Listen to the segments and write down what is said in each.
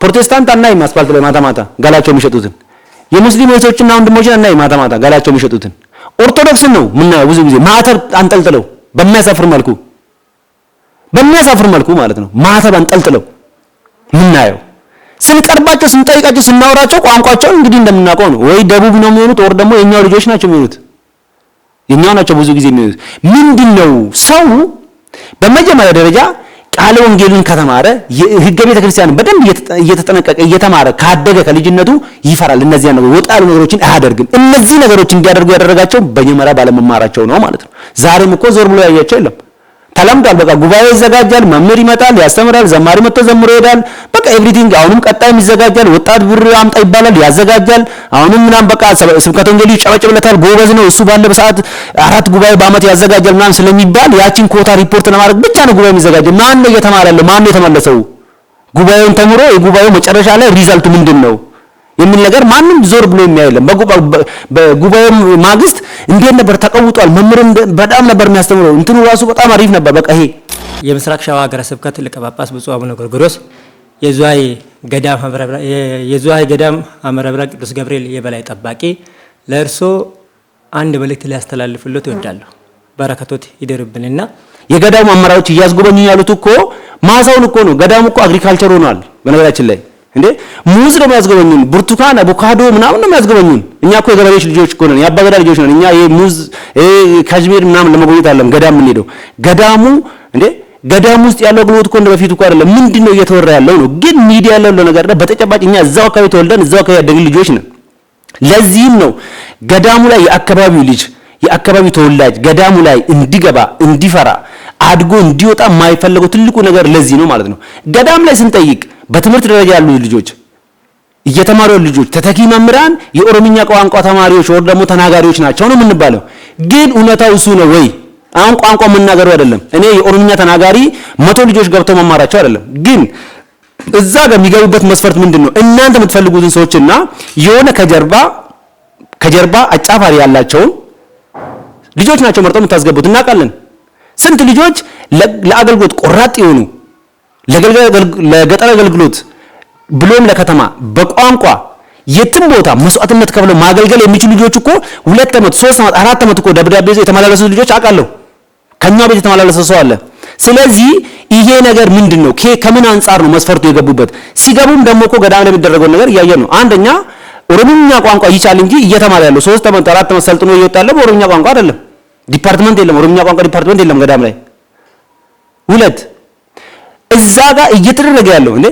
ፕሮቴስታንት አናይም አስፋልት ላይ ማታ ጋላቸው የሚሸጡትን። የሙስሊም እህቶችና ወንድሞችን አናይም ማታ ጋላቸው የሚሸጡትን። ኦርቶዶክስ ነው ምናየው ብዙ ጊዜ ማተብ አንጠልጥለው በሚያሳፍር መልኩ ማለት ነው። ማተብ አንጠልጥለው ምናየው። ስንቀርባቸው ስንጠይቃቸው ስናወራቸው ቋንቋቸው እንግዲህ እንደምናውቀው ነው። ወይ ደቡብ ነው የሚሆኑት ወር ደግሞ የኛው ልጆች ናቸው የሚሆኑት። የኛው ናቸው ብዙ ጊዜ የሚሆኑት። ምንድነው ሰው በመጀመሪያ ደረጃ ቃለ ወንጌልን ከተማረ ህገ ቤተ ክርስቲያንን በደንብ እየተጠነቀቀ እየተማረ ካደገ ከልጅነቱ ይፈራል። እነዚህ ነገሮች ወጣ ያሉ ነገሮችን አያደርግም። እነዚህ ነገሮች እንዲያደርጉ ያደረጋቸው በመጀመሪያ ባለመማራቸው ነው ማለት ነው። ዛሬም እኮ ዞር ብሎ ያያቸው የለም። ተለምዷል። በቃ ጉባኤ ይዘጋጃል፣ መምህር ይመጣል፣ ያስተምራል፣ ዘማሪ መጥቶ ዘምሮ ይሄዳል። በቃ ኤቭሪቲንግ አሁንም ቀጣይም ይዘጋጃል። ወጣት ብር አምጣ ይባላል፣ ያዘጋጃል። አሁንም ምናምን በቃ ስብከተ ወንጌል ይጨበጨብለታል፣ ጎበዝ ነው እሱ ባለ በሰዓት 4 ጉባኤ በአመት ያዘጋጃል ምናምን ስለሚባል ያቺን ኮታ ሪፖርት ለማድረግ ብቻ ነው ጉባኤ የሚዘጋጀው። ማን ነው እየተማረ ያለው? ማን ነው የተመለሰው? ጉባኤውን ተምሮ የጉባኤው መጨረሻ ላይ ሪዛልቱ ምንድነው የሚል ነገር ማንም ዞር ብሎ የሚያየለም። በጉባኤው ማግስት እንዴት ነበር ተቀውጧል፣ መምህር በጣም ነበር የሚያስተምረው፣ እንትኑ ራሱ በጣም አሪፍ ነበር። በቃ ይሄ የምስራቅ ሸዋ ሀገረ ስብከት ሊቀ ጳጳስ ብፁዕ አቡነ ጎርጎርዮስ የዝዋይ ገዳም ሐመረ ብርሃን ቅዱስ ገብርኤል የበላይ ጠባቂ ለእርሶ አንድ መልእክት ሊያስተላልፍልዎት ይወዳለሁ። በረከቶት ይደርብንና የገዳሙ አመራሮች እያስጎበኙ ያሉት እኮ ማሳውን እኮ ነው። ገዳሙ እኮ አግሪካልቸር ሆኗል በነገራችን ላይ እንዴ ሙዝ ነው የሚያስጎበኙን፣ ብርቱካን አቮካዶ ምናምን ነው የሚያስጎበኙን። እኛ እኮ የገበሬዎች ልጆች እኮ ነን፣ የአባገዳ ልጆች ነን። እኛ ሙዝ ካዝሜር ምናምን ለመጎብኘት አይደለም ገዳም የምንሄደው። ገዳሙ ውስጥ ያለው አገልግሎት እኮ እንደበፊቱ እኮ አይደለም። ምንድነው እየተወራ ያለው ነው። ግን ሚዲያ ያለው ነገር ነው። በተጨባጭ እኛ እዛው አካባቢ ተወልደን እዛው አካባቢ ያደግን ልጆች ነን። ለዚህም ነው ገዳሙ ላይ የአካባቢው ልጅ የአካባቢው ተወላጅ ገዳሙ ላይ እንዲገባ እንዲፈራ አድጎ እንዲወጣ የማይፈልገው ትልቁ ነገር ለዚህ ነው ማለት ነው። ገዳም ላይ ስንጠይቅ በትምህርት ደረጃ ያሉ ልጆች እየተማሩ ያሉ ልጆች ተተኪ መምህራን የኦሮምኛ ቋንቋ ተማሪዎች ወር ደግሞ ተናጋሪዎች ናቸው ነው የምንባለው። ግን እውነታው እሱ ነው ወይ? አሁን ቋንቋ መናገሩ አይደለም። እኔ የኦሮምኛ ተናጋሪ 100 ልጆች ገብተው መማራቸው አይደለም። ግን እዛ ጋር የሚገቡበት መስፈርት ምንድነው? እናንተ የምትፈልጉትን ሰዎችና የሆነ ከጀርባ አጫፋሪ ያላቸውን ልጆች ናቸው መርጠው የምታስገቡት። እናውቃለን። ስንት ልጆች ለአገልግሎት ቆራጥ የሆኑ ለገጠር አገልግሎት ብሎም ለከተማ በቋንቋ የትም ቦታ መስዋዕትነት ከፍለው ማገልገል የሚችሉ ልጆች እኮ 2 ዓመት 3 ዓመት 4 ዓመት እኮ ደብዳቤ ይዘው የተመላለሱ ልጆች አውቃለሁ። ከኛ ቤት የተመላለሰ ሰው አለ። ስለዚህ ይሄ ነገር ምንድነው? ከምን አንፃር ነው መስፈርቱ የገቡበት? ሲገቡም ደግሞ እኮ ገዳም ላይ የሚደረገው ነገር እያየን ነው። አንደኛ ኦሮምኛ ቋንቋ ይቻል እንጂ እየተማረ ያለው 3 ዓመት 4 ዓመት ሰልጥኖ እየወጣ ያለው በኦሮምኛ ቋንቋ አይደለም። ዲፓርትመንት የለም፣ ኦሮምኛ ቋንቋ ዲፓርትመንት የለም ገዳም ላይ። 2 እዛ ጋር እየተደረገ ያለው እንዴ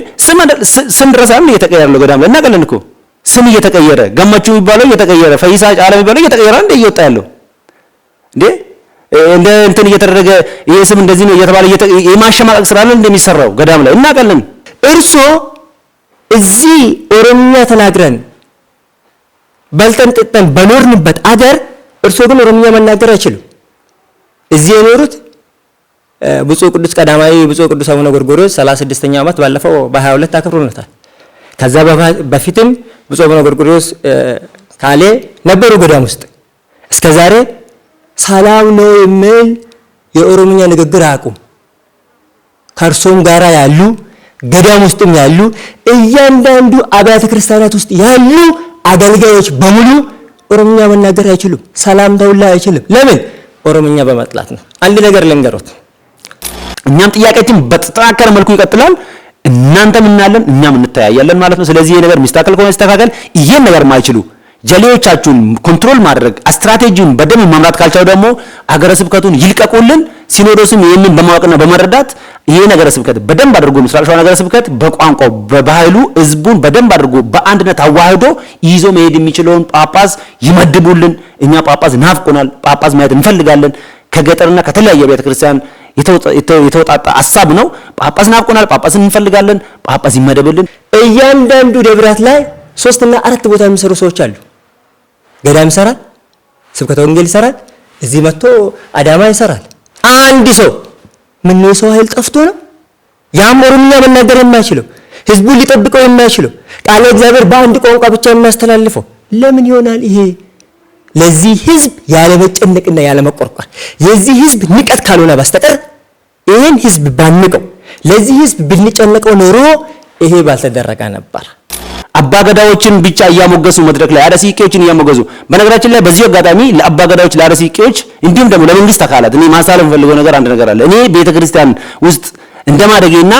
ስም ድረስ አይደል እየተቀየረ ያለው ገዳም ላይ እናቀለን እኮ ስም እየተቀየረ ገመቹ የሚባለው እየተቀየረ ፈይሳ ጫላ የሚባለው እየተቀየረ እንደ እየወጣ ያለው እንደ እንትን እየተደረገ ይሄ ስም እንደዚህ ነው እየተባለ የማሸማቀቅ ስራ ነው እንደሚሰራው ገዳም ላይ እናቀለን። እርሶ እዚህ ኦሮምኛ ተናግረን በልተን ጥጠን በኖርንበት አገር እርሶ ግን ኦሮምኛ መናገር አይችሉም። እዚህ የኖሩት ብፁዕ ቅዱስ ቀዳማዊ ብፁዕ ቅዱስ አቡነ ጎርጎርዮስ 36ኛ ዓመት ባለፈው በ22 አክብሮታል። ከዛ በፊትም ብፁዕ አቡነ ጎርጎርዮስ ካሌ ነበሩ ገዳም ውስጥ። እስከዛሬ ሰላም ነው የሚል የኦሮምኛ ንግግር አያውቁም። ከእርሶም ጋራ ያሉ ገዳም ውስጥም ያሉ እያንዳንዱ አብያተ ክርስቲያናት ውስጥ ያሉ አገልጋዮች በሙሉ ኦሮምኛ መናገር አይችሉም። ሰላም ተውላ አይችልም። ለምን? ኦሮምኛ በመጥላት ነው። አንድ ነገር ልንገሮት፣ እኛም ጥያቄያችን በተጠናከረ መልኩ ይቀጥላል። እናንተም እናለን እኛም እንተያያለን ማለት ነው። ስለዚህ ይሄ ነገር ሚስተካከል ከሆነ ይስተካከል። ይሄን ነገር ማይችሉ ጀሌዎቻችሁን ኮንትሮል ማድረግ ስትራቴጂውን በደንብ መምራት ካልቻሉ ደግሞ ሀገረ ስብከቱን ይልቀቁልን። ሲኖዶስም ይሄንን በማወቅና በመረዳት ይሄ ነገረ ስብከት በደንብ አድርጎ ምስራቅ ሸዋ ነገረ ስብከት በቋንቋው በባህሉ ህዝቡን በደንብ አድርጎ በአንድነት አዋህዶ ይዞ መሄድ የሚችለውን ጳጳስ ይመድቡልን። እኛ ጳጳስ ናፍቆናል። ጳጳስ ማየት እንፈልጋለን። ከገጠርና ከተለያየ ቤተ ክርስቲያን የተወጣጣ ሐሳብ ነው። ጳጳስ ናፍቆናል። ጳጳስን እንፈልጋለን። ጳጳስ ይመደብልን። እያንዳንዱ ደብራት ላይ 3 እና 4 ቦታ የሚሰሩ ሰዎች አሉ። ገዳም ይሰራል፣ ስብከተ ወንጌል ይሰራል፣ እዚህ መጥቶ አዳማ ይሰራል። አንድ ሰው ምን ነው ሰው ኃይል ጠፍቶ ነው? ያም ኦሮምኛ መናገር የማይችለው ህዝቡን ሊጠብቀው የማይችለው ቃለ እግዚአብሔር በአንድ ቋንቋ ብቻ የሚያስተላልፈው ለምን ይሆናል? ይሄ ለዚህ ህዝብ ያለ መጨነቅና ያለ መቆርቆር የዚህ ህዝብ ንቀት ካልሆነ በስተቀር ይሄን ህዝብ ባንቀው ለዚህ ህዝብ ብንጨነቀው ኖሮ ይሄ ባልተደረገ ነበር። አባገዳዎችን ብቻ እያሞገሱ መድረክ ላይ አረሲቄዎችን እያሞገሱ። በነገራችን ላይ በዚህ አጋጣሚ ለአባገዳዎች ለአረሲቄዎች እንዲሁም ደግሞ ለመንግስት አካላት እኔ ማሳለፍ ፈልገው ነገር አንድ ነገር አለ። እኔ ቤተክርስቲያን ውስጥ እንደማደጌና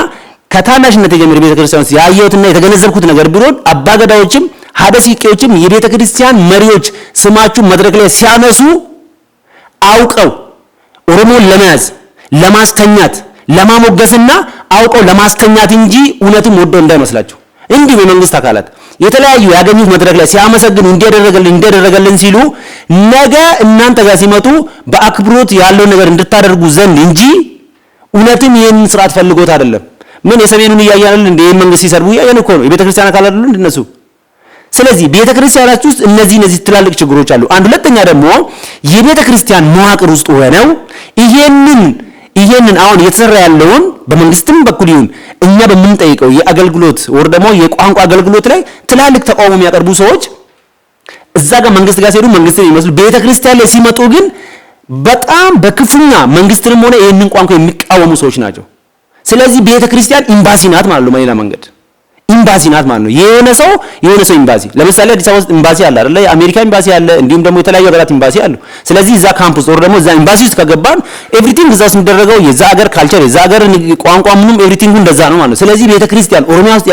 ከታናሽነት ጀምሮ ቤተክርስቲያን ውስጥ ያየሁትና የተገነዘብኩት ነገር ቢሆን አባገዳዎችም አረሲቄዎችም የቤተክርስቲያን መሪዎች ስማችሁ መድረክ ላይ ሲያነሱ አውቀው ኦሮሞን ለመያዝ ለማስተኛት ለማሞገስና አውቀው ለማስተኛት እንጂ እውነትም ወደው እንዳይመስላችሁ። እንዲሁ የመንግስት አካላት የተለያዩ ያገኙት መድረክ ላይ ሲያመሰግኑ እንዲያደረገልን ሲሉ ነገ እናንተ ጋር ሲመጡ በአክብሮት ያለውን ነገር እንድታደርጉ ዘንድ እንጂ እውነትም ይህን ስርዓት ፈልጎት አይደለም። ምን የሰሜኑን እያያልን እንደ መንግስት ሲሰርቡ እያየን እኮ ነው። የቤተክርስቲያን አካላት አይደሉ እንደነሱ። ስለዚህ ቤተክርስቲያናችሁ ውስጥ እነዚህ ትላልቅ ችግሮች አሉ። አንድ ሁለተኛ ደግሞ የቤተክርስቲያን መዋቅር ውስጥ ሆነው ይሄንን አሁን እየተሰራ ያለውን በመንግስትም በኩል ይሁን እኛ በምንጠይቀው የአገልግሎት ወር ደግሞ የቋንቋ አገልግሎት ላይ ትላልቅ ተቃውሞ የሚያቀርቡ ሰዎች እዛ ጋር መንግስት ጋር ሲሄዱ መንግስትን ይመስሉ ቤተክርስቲያን ላይ ሲመጡ ግን በጣም በክፉኛ መንግስትንም ሆነ ይሄንን ቋንቋ የሚቃወሙ ሰዎች ናቸው። ስለዚህ ቤተክርስቲያን ኤምባሲ ናት ማለት ነው። በሌላ መንገድ ኤምባሲ ናት ማለት ነው። የሆነ ሰው ኤምባሲ ለምሳሌ አዲስ አበባ ውስጥ ኤምባሲ አለ አይደል? የአሜሪካ ኤምባሲ አለ፣ እንዲሁም ደግሞ የተለያዩ ሀገራት ኤምባሲ አሉ። ስለዚህ እዛ ካምፕስ ወር ደግሞ እዛ ኤምባሲ ውስጥ ከገባን ኤቭሪቲንግ እዛ የሚደረገው የዛ ሀገር ካልቸር የዛ ሀገር ቋንቋ ምንም ኤቭሪቲንጉ እንደዛ ነው ማለት ነው። ስለዚህ ቤተክርስቲያን ኦሮሚያ ውስጥ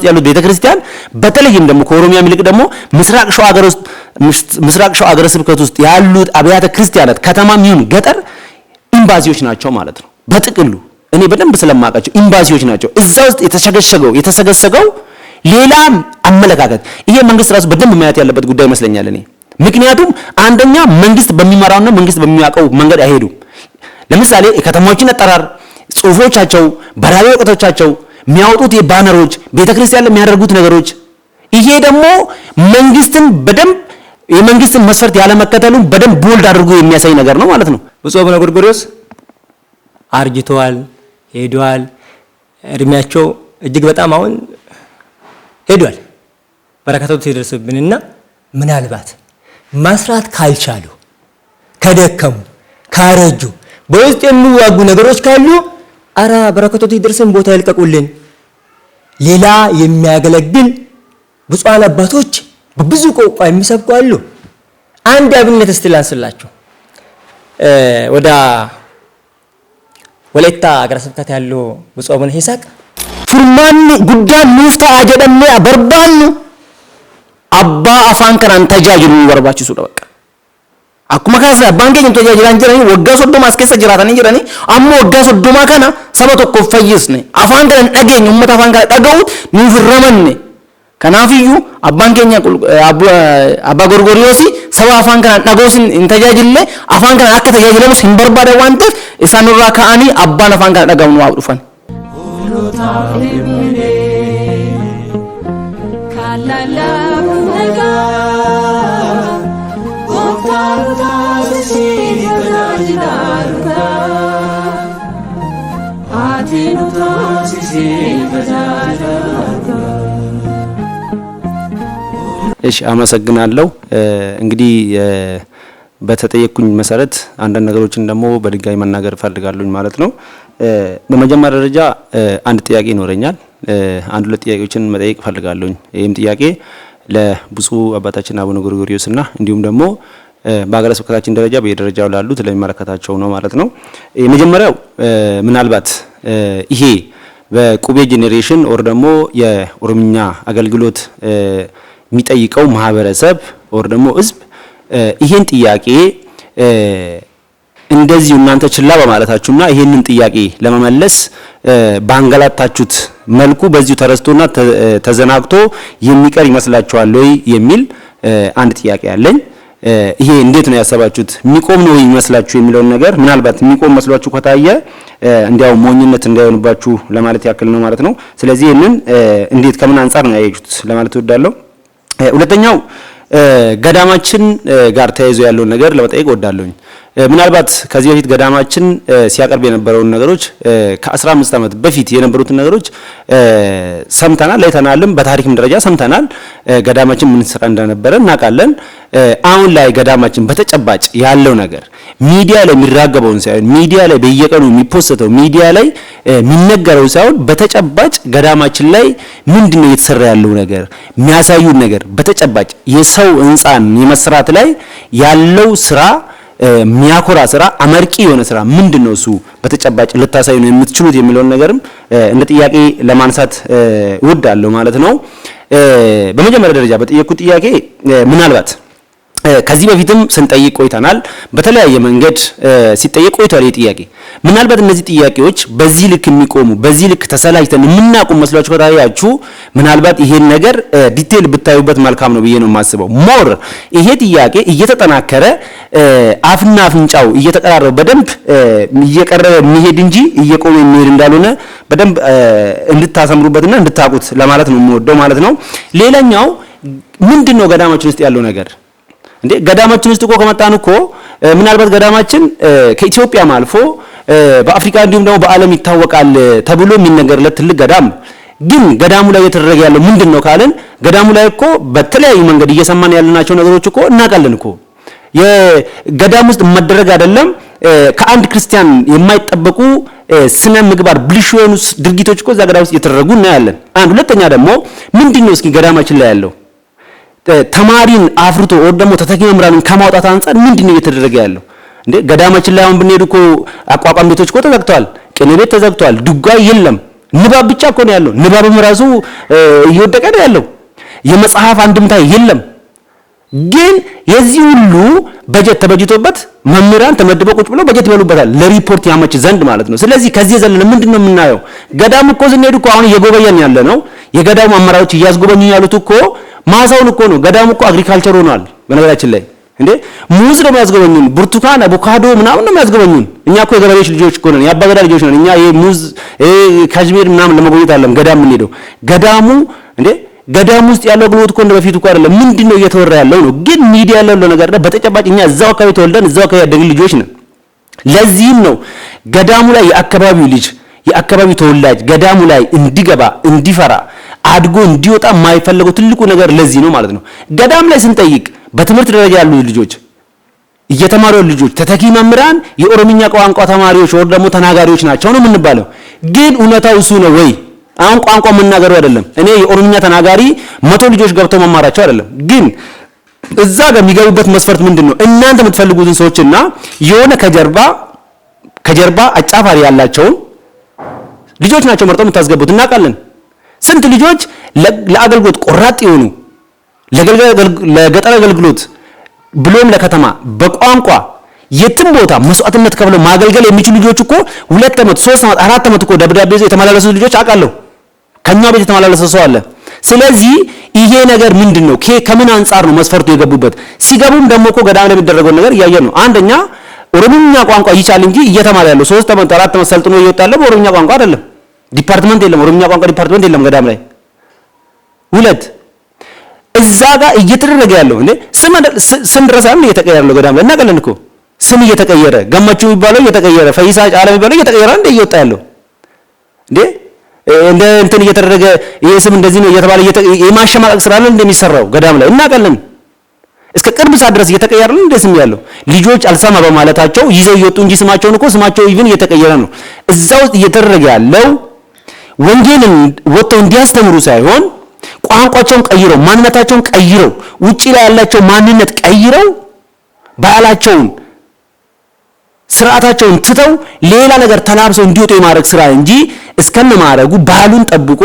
ያሉት ቤተክርስቲያን በተለይም ደግሞ ከኦሮሚያ ይልቅ ደግሞ ምስራቅ ሸዋ ሀገረ ስብከት ውስጥ ያሉት አብያተ ክርስቲያናት ከተማም ይሁን ገጠር ኤምባሲዎች ናቸው ማለት ነው። በጥቅሉ እኔ በደንብ ስለማውቃቸው ኤምባሲዎች ናቸው። እዛ ውስጥ የተሰገሰገው ሌላ አመለካከት ይሄ መንግስት ራሱ በደንብ ማየት ያለበት ጉዳይ ይመስለኛል እኔ። ምክንያቱም አንደኛ መንግስት በሚመራውና መንግስት በሚያውቀው መንገድ አይሄዱም። ለምሳሌ የከተማዎችን አጠራር፣ ጽሁፎቻቸው፣ በራሪ ወረቀቶቻቸው፣ የሚያወጡት የባነሮች ቤተክርስቲያን ላይ የሚያደርጉት ነገሮች ይሄ ደግሞ መንግስትን በደንብ የመንግስትን መስፈርት ያለመከተሉን በደንብ ቦልድ አድርጎ የሚያሳይ ነገር ነው ማለት ነው። ብፁዕ አቡነ ጎርጎርዮስ አርጅተዋል፣ ሄዷል። እድሜያቸው እጅግ በጣም አሁን ሄዷል። በረከታቱ ሲደርስብንና ምናልባት መስራት ካልቻሉ ከደከሙ ካረጁ በውስጥ የሚዋጉ ነገሮች ካሉ አራ በረከታቱ ይደርስን ቦታ ይልቀቁልን። ሌላ የሚያገለግል ብፁዓን አባቶች በብዙ ቋንቋ የሚሰብኩ አሉ። አንድ አብነት እስቲ ላንስላችሁ። ወደ ወላይታ ሀገረ ስብከት ያለው ብፁዕ አቡነ ይስሐቅ ፉርማን ጉዳን ሙፍታ አጀደም በርባን አባ አፋን ከራን ተጃጅሉ ወርባችሁ ሱዳ በቃ አኩማ ካሳ ባንገኝ ተጃጅላን ጀራኒ ወጋ ሶዶማ አስከሰ ጅራታን ጀራኒ አሞ ወጋ ሶዶማ ካና ሰበቶ ኮ ፈይስኔ አፋን ከራን አገኝ ኡመት አፋን ከራን አገውት ንፍረመኔ ከናፊዩ አባን ከኛ አባ ጎርጎርዮሲ ሰባ አፋን ከራን አገውስን እንተጃጅለ አፋን ከራን አከ ተጃጅለሙስ እንበርባደ ዋንተ ኢሳኑራ ካአኒ አባን አፋን ከራን አገው ነው አብዱፋን እሺ አመሰግናለሁ። እንግዲህ በተጠየቁኝ መሰረት አንዳንድ ነገሮችን ደግሞ በድጋሚ መናገር ፈልጋለሁ ማለት ነው። በመጀመሪያ ደረጃ አንድ ጥያቄ ይኖረኛል። አንድ ሁለት ጥያቄዎችን መጠየቅ ፈልጋለሁ። ይሄም ጥያቄ ለብፁዕ አባታችን አቡነ ጎርጎርዮስና እንዲሁም ደግሞ በሀገረ ስብከታችን ደረጃ በየደረጃው ላሉት ለሚመለከታቸው ነው ማለት ነው። የመጀመሪያው ምናልባት ይሄ በቁቤ ጄኔሬሽን ኦር ደግሞ የኦሮምኛ አገልግሎት የሚጠይቀው ማህበረሰብ ኦር ደግሞ ህዝብ ይሄን ጥያቄ እንደዚህ እናንተ ችላ በማለታችሁና ይሄንን ጥያቄ ለመመለስ ባንገላታችሁት መልኩ በዚሁ ተረስቶና ተዘናግቶ የሚቀር ይመስላችኋል ወይ የሚል አንድ ጥያቄ አለኝ። ይሄ እንዴት ነው ያሰባችሁት? የሚቆም ነው ይመስላችሁ የሚለውን ነገር ምናልባት የሚቆም መስሏችሁ ከታየ እንዲያው ሞኝነት እንዳይሆንባችሁ ለማለት ያክል ነው ማለት ነው። ስለዚህ ይሄንን እንዴት ከምን አንፃር ነው ያያችሁት ለማለት እወዳለሁ። ሁለተኛው ገዳማችን ጋር ተያይዞ ያለውን ነገር ለመጠየቅ እወዳለሁኝ። ምናልባት ከዚህ በፊት ገዳማችን ሲያቀርብ የነበረውን ነገሮች ከ15 ዓመት በፊት የነበሩትን ነገሮች ሰምተናል፣ አይተናልም፣ በታሪክም ደረጃ ሰምተናል። ገዳማችን ምን ስራ እንደነበረ እናውቃለን። አሁን ላይ ገዳማችን በተጨባጭ ያለው ነገር ሚዲያ ላይ የሚራገበውን ሳይሆን ሚዲያ ላይ በየቀኑ የሚፖስተው ሚዲያ ላይ የሚነገረው ሳይሆን በተጨባጭ ገዳማችን ላይ ምንድነው እየተሰራ ያለው ነገር የሚያሳዩን ነገር በተጨባጭ የሰው ህንጻን የመስራት ላይ ያለው ስራ ሚያኮራ ስራ አመርቂ የሆነ ስራ ምንድነው እሱ በተጨባጭ ልታሳዩ ነው የምትችሉት የሚለውን ነገርም እንደ ጥያቄ ለማንሳት እወዳለሁ ማለት ነው። በመጀመሪያ ደረጃ በጠየቁት ጥያቄ ምናልባት ከዚህ በፊትም ስንጠይቅ ቆይተናል። በተለያየ መንገድ ሲጠይቅ ቆይቷል ጥያቄ። ምናልባት እነዚህ ጥያቄዎች በዚህ ልክ የሚቆሙ በዚህ ልክ ተሰላጅተን የምናውቁ መስሏችሁ ከታያችሁ ምናልባት ይሄን ነገር ዲቴል ብታዩበት መልካም ነው ብዬ ነው የማስበው። ሞር ይሄ ጥያቄ እየተጠናከረ አፍና አፍንጫው እየተቀራረበ በደንብ እየቀረበ የሚሄድ እንጂ እየቆመ የሚሄድ እንዳልሆነ በደንብ እንድታሰምሩበትና እንድታውቁት ለማለት ነው የምወደው ማለት ነው። ሌላኛው ምንድነው ገዳማችን ውስጥ ያለው ነገር እንዴ? ገዳማችን ውስጥ እኮ ከመጣን እኮ ምናልባት ገዳማችን ከኢትዮጵያም አልፎ በአፍሪካ እንዲሁም ደግሞ በዓለም ይታወቃል ተብሎ የሚነገርለት ትልቅ ገዳም። ግን ገዳሙ ላይ እየተደረገ ያለው ምንድነው ካልን ገዳሙ ላይ እኮ በተለያዩ መንገድ እየሰማን ያለናቸው ነገሮች እኮ እናውቃለን እኮ የገዳም ውስጥ መደረግ አይደለም ከአንድ ክርስቲያን የማይጠበቁ ስነ ምግባር ብልሹ የሆኑ ድርጊቶች እኮ እዛ ገዳም ውስጥ እየተደረጉ እናያለን። አንድ ሁለተኛ ደግሞ ምንድነው እስኪ ገዳማችን ላይ ያለው ተማሪን አፍርቶ ወደ ደግሞ ተተኪ መምህራንን ከማውጣት አንፃር ምንድነው እየተደረገ ያለው እንዴ? ገዳማችን ላይ አሁን ብንሄድ እኮ አቋቋም ቤቶች እኮ ተዘግተዋል፣ ቅኔ ቤት ተዘግተዋል፣ ድጓ የለም፣ ንባብ ብቻ እኮ ነው ያለው። ንባብም ራሱ እየወደቀ ነው ያለው። የመጽሐፍ አንድምታ የለም። ግን የዚህ ሁሉ በጀት ተበጅቶበት መምህራን ተመድበው ቁጭ ብለው በጀት ይበሉበታል ለሪፖርት ያመች ዘንድ ማለት ነው። ስለዚህ ከዚህ ዘለን ምንድነው የምናየው? ገዳም እኮ ስንሄድ እኮ አሁን እየጎበኘን ያለ ነው። የገዳሙ አመራሮች እያስጎበኙ ያሉት እኮ ማሳውን እኮ ነው። ገዳሙ እኮ አግሪካልቸር ሆኗል። በነገራችን ላይ እንዴ ሙዝ ነው የሚያስጎበኙን፣ ብርቱካን፣ አቮካዶ ምናምን ነው የሚያስጎበኙን። እኛ እኮ የገበሬዎች ልጆች እኮ ነን፣ የአባገዳ ልጆች ነን። እኛ ይሄ ሙዝ ካሽሚር ምናምን ለመጎብኘት አይደለም ገዳም የምንሄደው። ገዳሙ እንዴ ገዳሙ ውስጥ ያለው አገልግሎት እኮ እንደበፊቱ እኮ አይደለም። ምንድነው እየተወራ ያለው ነው። ግን ሚዲያ ያለው ነገር ነው። በተጨባጭ እኛ እዛው አካባቢ ተወልደን እዛው አካባቢ ያደግን ልጆች ነን። ለዚህም ነው ገዳሙ ላይ የአካባቢው ልጅ የአካባቢው ተወላጅ ገዳሙ ላይ እንዲገባ እንዲፈራ አድጎ እንዲወጣ የማይፈልገው ትልቁ ነገር ለዚህ ነው ማለት ነው። ገዳም ላይ ስንጠይቅ በትምህርት ደረጃ ያሉ ልጆች እየተማሩ ያሉ ልጆች ተተኪ መምህራን የኦሮምኛ ቋንቋ ተማሪዎች ወር ደግሞ ተናጋሪዎች ናቸው ነው የምንባለው። ግን እውነታው እሱ ነው ወይ? አሁን ቋንቋ መናገሩ አይደለም። እኔ የኦሮምኛ ተናጋሪ 100 ልጆች ገብተው መማራቸው አይደለም። ግን እዛ ጋር የሚገቡበት መስፈርት ምንድነው? እናንተ የምትፈልጉትን ሰዎችና የሆነ ከጀርባ አጫፋሪ ያላቸውን ልጆች ናቸው መርጠው የምታስገቡት። እናውቃለን። ስንት ልጆች ለአገልግሎት ቆራጥ የሆኑ ለገጠር አገልግሎት ብሎም ለከተማ በቋንቋ የትም ቦታ መስዋዕትነት ከፍለው ማገልገል የሚችሉ ልጆች እኮ 2 ዓመት 3 ዓመት 4 ዓመት እኮ ደብዳቤ ይዘው የተመላለሱ ልጆች አውቃለሁ። ከኛ ቤት የተመላለሰ ሰው አለ። ስለዚህ ይሄ ነገር ምንድነው? ከምን አንፃር ነው መስፈርቱ የገቡበት? ሲገቡም ደግሞ እኮ ገዳም ላይ የሚደረገው ነገር እያየን ነው። አንደኛ ኦሮምኛ ቋንቋ ይቻል እንጂ እየተማረ ያለው 3 ዓመት 4 ዓመት ሰልጥኖ እየወጣ ያለው በኦሮምኛ ቋንቋ አይደለም። ዲፓርትመንት የለም፣ ኦሮምኛ ቋንቋ ዲፓርትመንት የለም ገዳም ላይ። 2 እዛ ጋር እየተደረገ ያለው እንዴ ስም ድረስ አይደል እየተቀየረ ያለው ገዳም ላይ እናቀለን እኮ ስም እየተቀየረ ገመቹ የሚባለው እየተቀየረ ፈይሳ ጫላ የሚባለው እየተቀየረ እንደ እየወጣ ያለው እንዴ እንደ እንትን እየተደረገ ይሄ ስም እንደዚህ ነው እየተባለ የማሸማቀቅ ስራ ነው እንደሚሰራው ገዳም ላይ እናቀለን። እስከ ቅርብ ሰዓት ድረስ እየተቀየረ ነው እንደ ስም ያለው ልጆች አልሰማ በማለታቸው ይዘው እየወጡ እንጂ ስማቸውን እኮ ስማቸው ኢቭን እየተቀየረ ነው። እዛው እየተደረገ ያለው ወንጌልን ወጥተው እንዲያስተምሩ ሳይሆን ቋንቋቸውን ቀይረው ማንነታቸውን ቀይረው ውጪ ላይ ያላቸው ማንነት ቀይረው ባህላቸውን ስርዓታቸውን ትተው ሌላ ነገር ተላብሰው እንዲወጡ የማድረግ ስራ እንጂ እስከነ ማረጉ ባህሉን ጠብቆ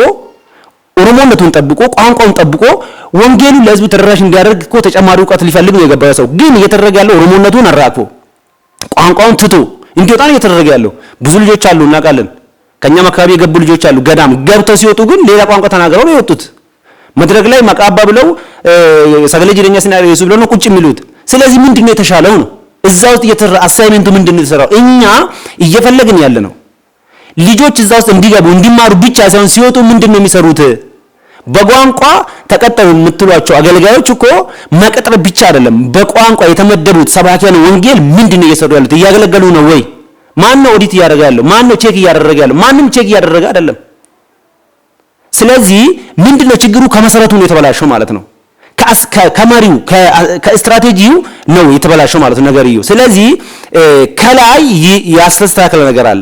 ኦሮሞነቱን ጠብቆ ቋንቋውን ጠብቆ ወንጌሉን ለህዝቡ ተደራሽ እንዲያደርግ እኮ ተጨማሪ ዕውቀት ሊፈልግ ነው የገባው ሰው። ግን እየተደረገ ያለው ኦሮሞነቱን አራግፎ ቋንቋውን ትቶ እንዲወጣ ነው እየተደረገ ያለው። ብዙ ልጆች አሉ እናውቃለን። ከኛም አካባቢ የገቡ ልጆች አሉ። ገዳም ገብተው ሲወጡ ግን ሌላ ቋንቋ ተናግረው ነው የወጡት። መድረክ ላይ መቃባ ብለው ሰገሌ ጅረኛ ሲናሪ ኢየሱስ ብለው ነው ቁጭ የሚሉት። ስለዚህ ምንድነው የተሻለው ነው? እዛ ውስጥ እየተሰራ አሳይመንቱ ምንድነው የተሰራው? እኛ እየፈለግን ያለ ነው ልጆች እዛ ውስጥ እንዲገቡ እንዲማሩ ብቻ ሳይሆን ሲወጡ ምንድነው የሚሰሩት? በቋንቋ ተቀጠሩ የምትሏቸው አገልጋዮች እኮ መቅጠር ብቻ አይደለም፣ በቋንቋ የተመደቡት ሰባኪያን ወንጌል ምንድነው እየሰሩ ያሉት? እያገለገሉ ነው ወይ? ማን ነው ኦዲት እያደረገ ያለው? ማን ነው ቼክ እያደረገ ያለው? ማንም ቼክ እያደረገ አይደለም። ስለዚህ ምንድነው ችግሩ? ከመሰረቱ ነው የተበላሸው ማለት ነው። ከመሪው ከስትራቴጂው ነው የተበላሸው ማለት ነው ነገርዩ። ስለዚህ ከላይ ያስተካከለ ነገር አለ።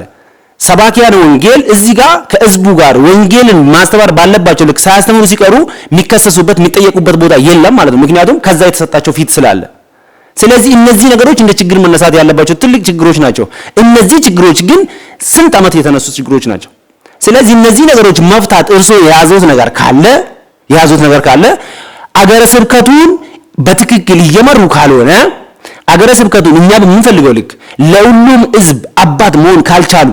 ሰባኪያን ወንጌል እዚህ ጋር ከህዝቡ ጋር ወንጌልን ማስተማር ባለባቸው ልክ ሳያስተምሩ ሲቀሩ የሚከሰሱበት የሚጠየቁበት ቦታ የለም ማለት ነው። ምክንያቱም ከዛ የተሰጣቸው ፊት ስላለ። ስለዚህ እነዚህ ነገሮች እንደ ችግር መነሳት ያለባቸው ትልቅ ችግሮች ናቸው። እነዚህ ችግሮች ግን ስንት ዓመት የተነሱ ችግሮች ናቸው። ስለዚህ እነዚህ ነገሮች መፍታት እርሶ የያዙት ነገር ካለ አገረ ስብከቱን በትክክል እየመሩ ካልሆነ አገረ ስብከቱን እኛ በምንፈልገው ልክ ለሁሉም ህዝብ አባት መሆን ካልቻሉ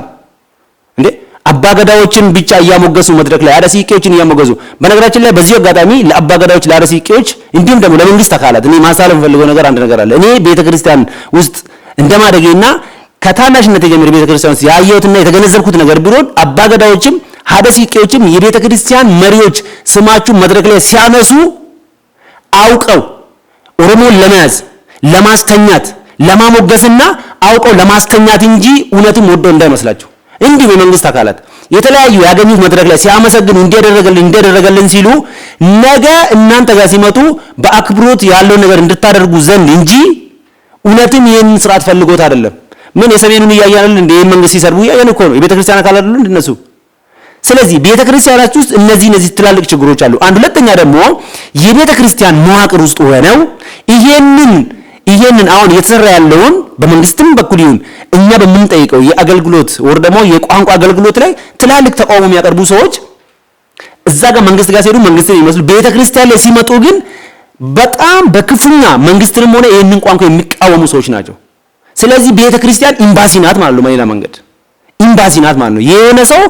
እንዴ አባገዳዎችን ብቻ እያሞገሱ መድረክ ላይ አረሲቄዎችን እያሞገሱ በነገራችን ላይ በዚህ አጋጣሚ ለአባገዳዎች ለአረሲቄዎች እንዲሁም ደግሞ ለመንግስት አካላት እኔ ማሳለፍ ፈልገው ነገር አንድ ነገር አለ። እኔ ቤተክርስቲያን ውስጥ እንደማደጌና ከታናሽነት ጀምሮ ቤተክርስቲያን ውስጥ ያየሁትና የተገነዘብኩት ነገር ቢሆን አባገዳዎችም አረሲቄዎችም የቤተክርስቲያን መሪዎች ስማችሁ መድረክ ላይ ሲያነሱ አውቀው ኦሮሞን ለመያዝ ለማስተኛት ለማሞገስና አውቀው ለማስተኛት እንጂ እውነትም ወደው እንዳይመስላችሁ። እንዲሁ የመንግስት አካላት የተለያዩ ያገኙት መድረክ ላይ ሲያመሰግኑ እንዲያደረገልን ሲሉ ነገ እናንተ ጋር ሲመጡ በአክብሮት ያለው ነገር እንድታደርጉ ዘንድ እንጂ እውነትም ይሄንን ስርዓት ፈልጎት አይደለም። ምን የሰሜኑን እያያልን እንደ መንግስት ሲሰርቡ እያየን እኮ ነው። የቤተክርስቲያን አካላት አይደሉ እንደነሱ። ስለዚህ ቤተክርስቲያናችሁ ውስጥ እነዚህ ትላልቅ ችግሮች አሉ። አንድ ሁለተኛ ደግሞ የቤተክርስቲያን መዋቅር ውስጥ ሆነው ይሄንን አሁን እየተሰራ ያለውን በመንግስትም በኩል ይሁን እኛ በምንጠይቀው የአገልግሎት ወር ደግሞ የቋንቋ አገልግሎት ላይ ትላልቅ ተቃውሞ የሚያቀርቡ ሰዎች እዛ ጋር መንግስት ጋር ሲሄዱ መንግስትን ይመስሉ ቤተክርስቲያን ላይ ሲመጡ ግን በጣም በክፉኛ መንግስትንም ሆነ ይሄንን ቋንቋ የሚቃወሙ ሰዎች ናቸው። ስለዚህ ቤተክርስቲያን ኤምባሲ ናት ማለት ነው። በሌላ መንገድ ኤምባሲ ናት ማለት ነው። የሆነ ሰው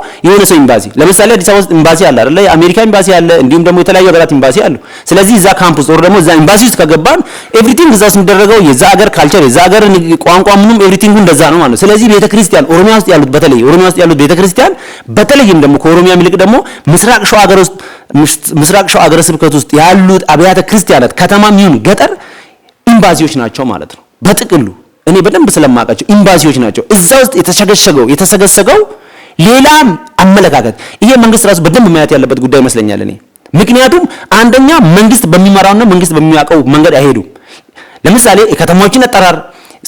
ኤምባሲ ለምሳሌ አዲስ አበባ ውስጥ ኤምባሲ አለ አይደል? የአሜሪካ ኤምባሲ አለ፣ እንዲሁም ደግሞ የተለያዩ ሀገራት ኤምባሲ አሉ። ስለዚህ እዛ ካምፕስ ወር ደግሞ እዛ ኤምባሲ ውስጥ ከገባን ኤቭሪቲንግ እዛ ውስጥ የሚደረገው የዛ ሀገር ካልቸር የዛ ሀገር ቋንቋ ምንም ኤቭሪቲንግ እንደዛ ነው ማለት ነው። ስለዚህ ቤተክርስቲያን ኦሮሚያ ውስጥ ያሉት ቤተክርስቲያን በተለይም ደግሞ ከኦሮሚያ ይልቅ ደግሞ ምስራቅ ሸዋ ሀገረ ስብከት ውስጥ ያሉት አብያተ ክርስቲያናት ከተማም ይሁን ገጠር ኤምባሲዎች ናቸው ማለት ነው በጥቅሉ። እኔ በደንብ ስለማውቃቸው ኤምባሲዎች ናቸው። እዛ ውስጥ የተሰገሰገው ሌላ አመለካከት ይሄ መንግስት ራሱ በደንብ ማየት ያለበት ጉዳይ ይመስለኛል እኔ። ምክንያቱም አንደኛ መንግስት በሚመራውና መንግስት በሚያውቀው መንገድ አይሄዱም። ለምሳሌ የከተማዎችን አጠራር፣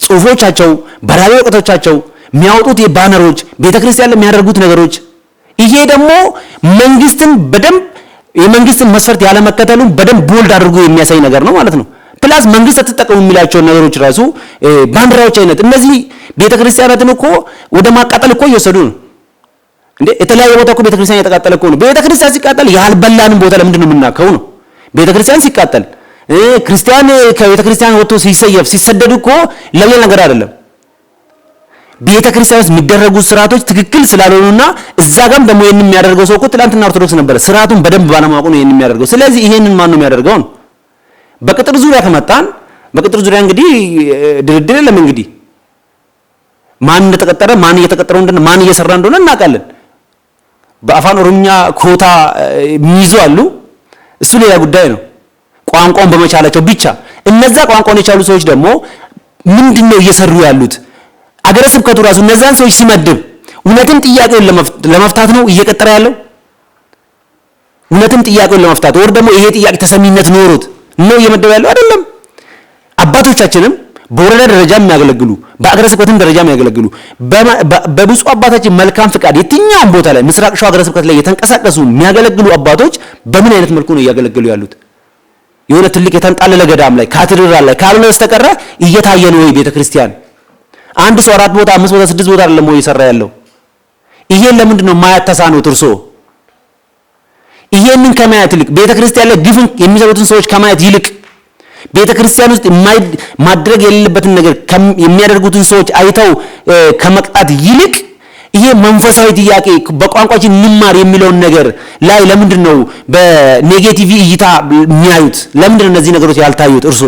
ጽሁፎቻቸው፣ በራሪ ወቅቶቻቸው፣ የሚያወጡት የባነሮች ቤተክርስቲያን ለሚያደርጉት ነገሮች ይሄ ደግሞ መንግስትን በደንብ የመንግስትን መስፈርት ያለመከተሉን በደንብ ቦልድ አድርጎ የሚያሳይ ነገር ነው ማለት ነው። ፕላስ መንግስት ተጠቀሙ የሚላቸው ነገሮች ራሱ ባንዲራዎች አይነት እነዚህ ቤተክርስቲያናትን እኮ ወደ ማቃጠል እኮ እየወሰዱ ነው እንዴ። የተለያየ ቦታ እኮ ቤተክርስቲያን እየተቃጠለ እኮ ነው። ቤተክርስቲያን ሲቃጠል ያልበላንም ቦታ ለምንድን ነው የምናከው ነው? ቤተክርስቲያን ሲቃጠል ክርስቲያን ከቤተክርስቲያን ወጥቶ ሲሰደዱ እኮ ለሌላ ነገር አይደለም። ቤተክርስቲያን ውስጥ የሚደረጉ ስርዓቶች ትክክል ስላልሆኑና እዛ ጋርም ደግሞ ይሄንን የሚያደርገው ሰው እኮ ትላንትና ኦርቶዶክስ ነበር። ስርዓቱን በደንብ ባለማወቁ ነው ይሄንን የሚያደርገው። ስለዚህ ይሄንን ማን ነው የሚያደርገው ነው? በቅጥር ዙሪያ ከመጣን በቅጥር ዙሪያ እንግዲህ ድርድር የለም። እንግዲህ ማን እንደተቀጠረ ማን እየተቀጠረው እንደሆነ ማን እየሰራ እንደሆነ እናውቃለን። በአፋን ኦሮምኛ ኮታ የሚይዙ አሉ። እሱ ሌላ ጉዳይ ነው። ቋንቋውን በመቻላቸው ብቻ እነዛ ቋንቋውን የቻሉ ሰዎች ደግሞ ምንድነው እየሰሩ ያሉት? አገረ ስብከቱ ራሱ እነዛን ሰዎች ሲመድብ እውነትም ጥያቄውን ለመፍታት ነው እየቀጠረ ያለው? እውነትም ጥያቄውን ለመፍታት ወር ደግሞ ይሄ ጥያቄ ተሰሚነት ኖሮት ነው እየመደበ ያለው አይደለም። አባቶቻችንም በወረዳ ደረጃ የሚያገለግሉ በአገረ ስብከትም ደረጃ የሚያገለግሉ በብፁዕ አባታችን መልካም ፍቃድ የትኛውም ቦታ ላይ ምስራቅ ሸዋ አገረ ስብከት ላይ የተንቀሳቀሱ የሚያገለግሉ አባቶች በምን አይነት መልኩ ነው እያገለገሉ ያሉት? የሆነ ትልቅ የተንጣለለ ገዳም ላይ ካቴድራል ላይ ካልሆነ በስተቀር እየታየ ነው ወይ ቤተክርስቲያን? አንድ ሰው 4 ቦታ 5 ቦታ 6 ቦታ አይደለም ወይ እየሰራ ያለው? ይሄን ለምንድን ነው ማየት ተሳነው እርሶ? ይሄንን ከማየት ይልቅ ቤተክርስቲያን ላይ ግፍን የሚሰሩትን ሰዎች ከማየት ይልቅ ቤተክርስቲያን ውስጥ ማድረግ የሌለበትን ነገር የሚያደርጉትን ሰዎች አይተው ከመቅጣት ይልቅ ይሄ መንፈሳዊ ጥያቄ በቋንቋችን እንማር የሚለውን ነገር ላይ ለምንድን ነው በኔጌቲቭ እይታ የሚያዩት? ለምንድን ነው እነዚህ ነገሮች ያልታዩት እርሶ?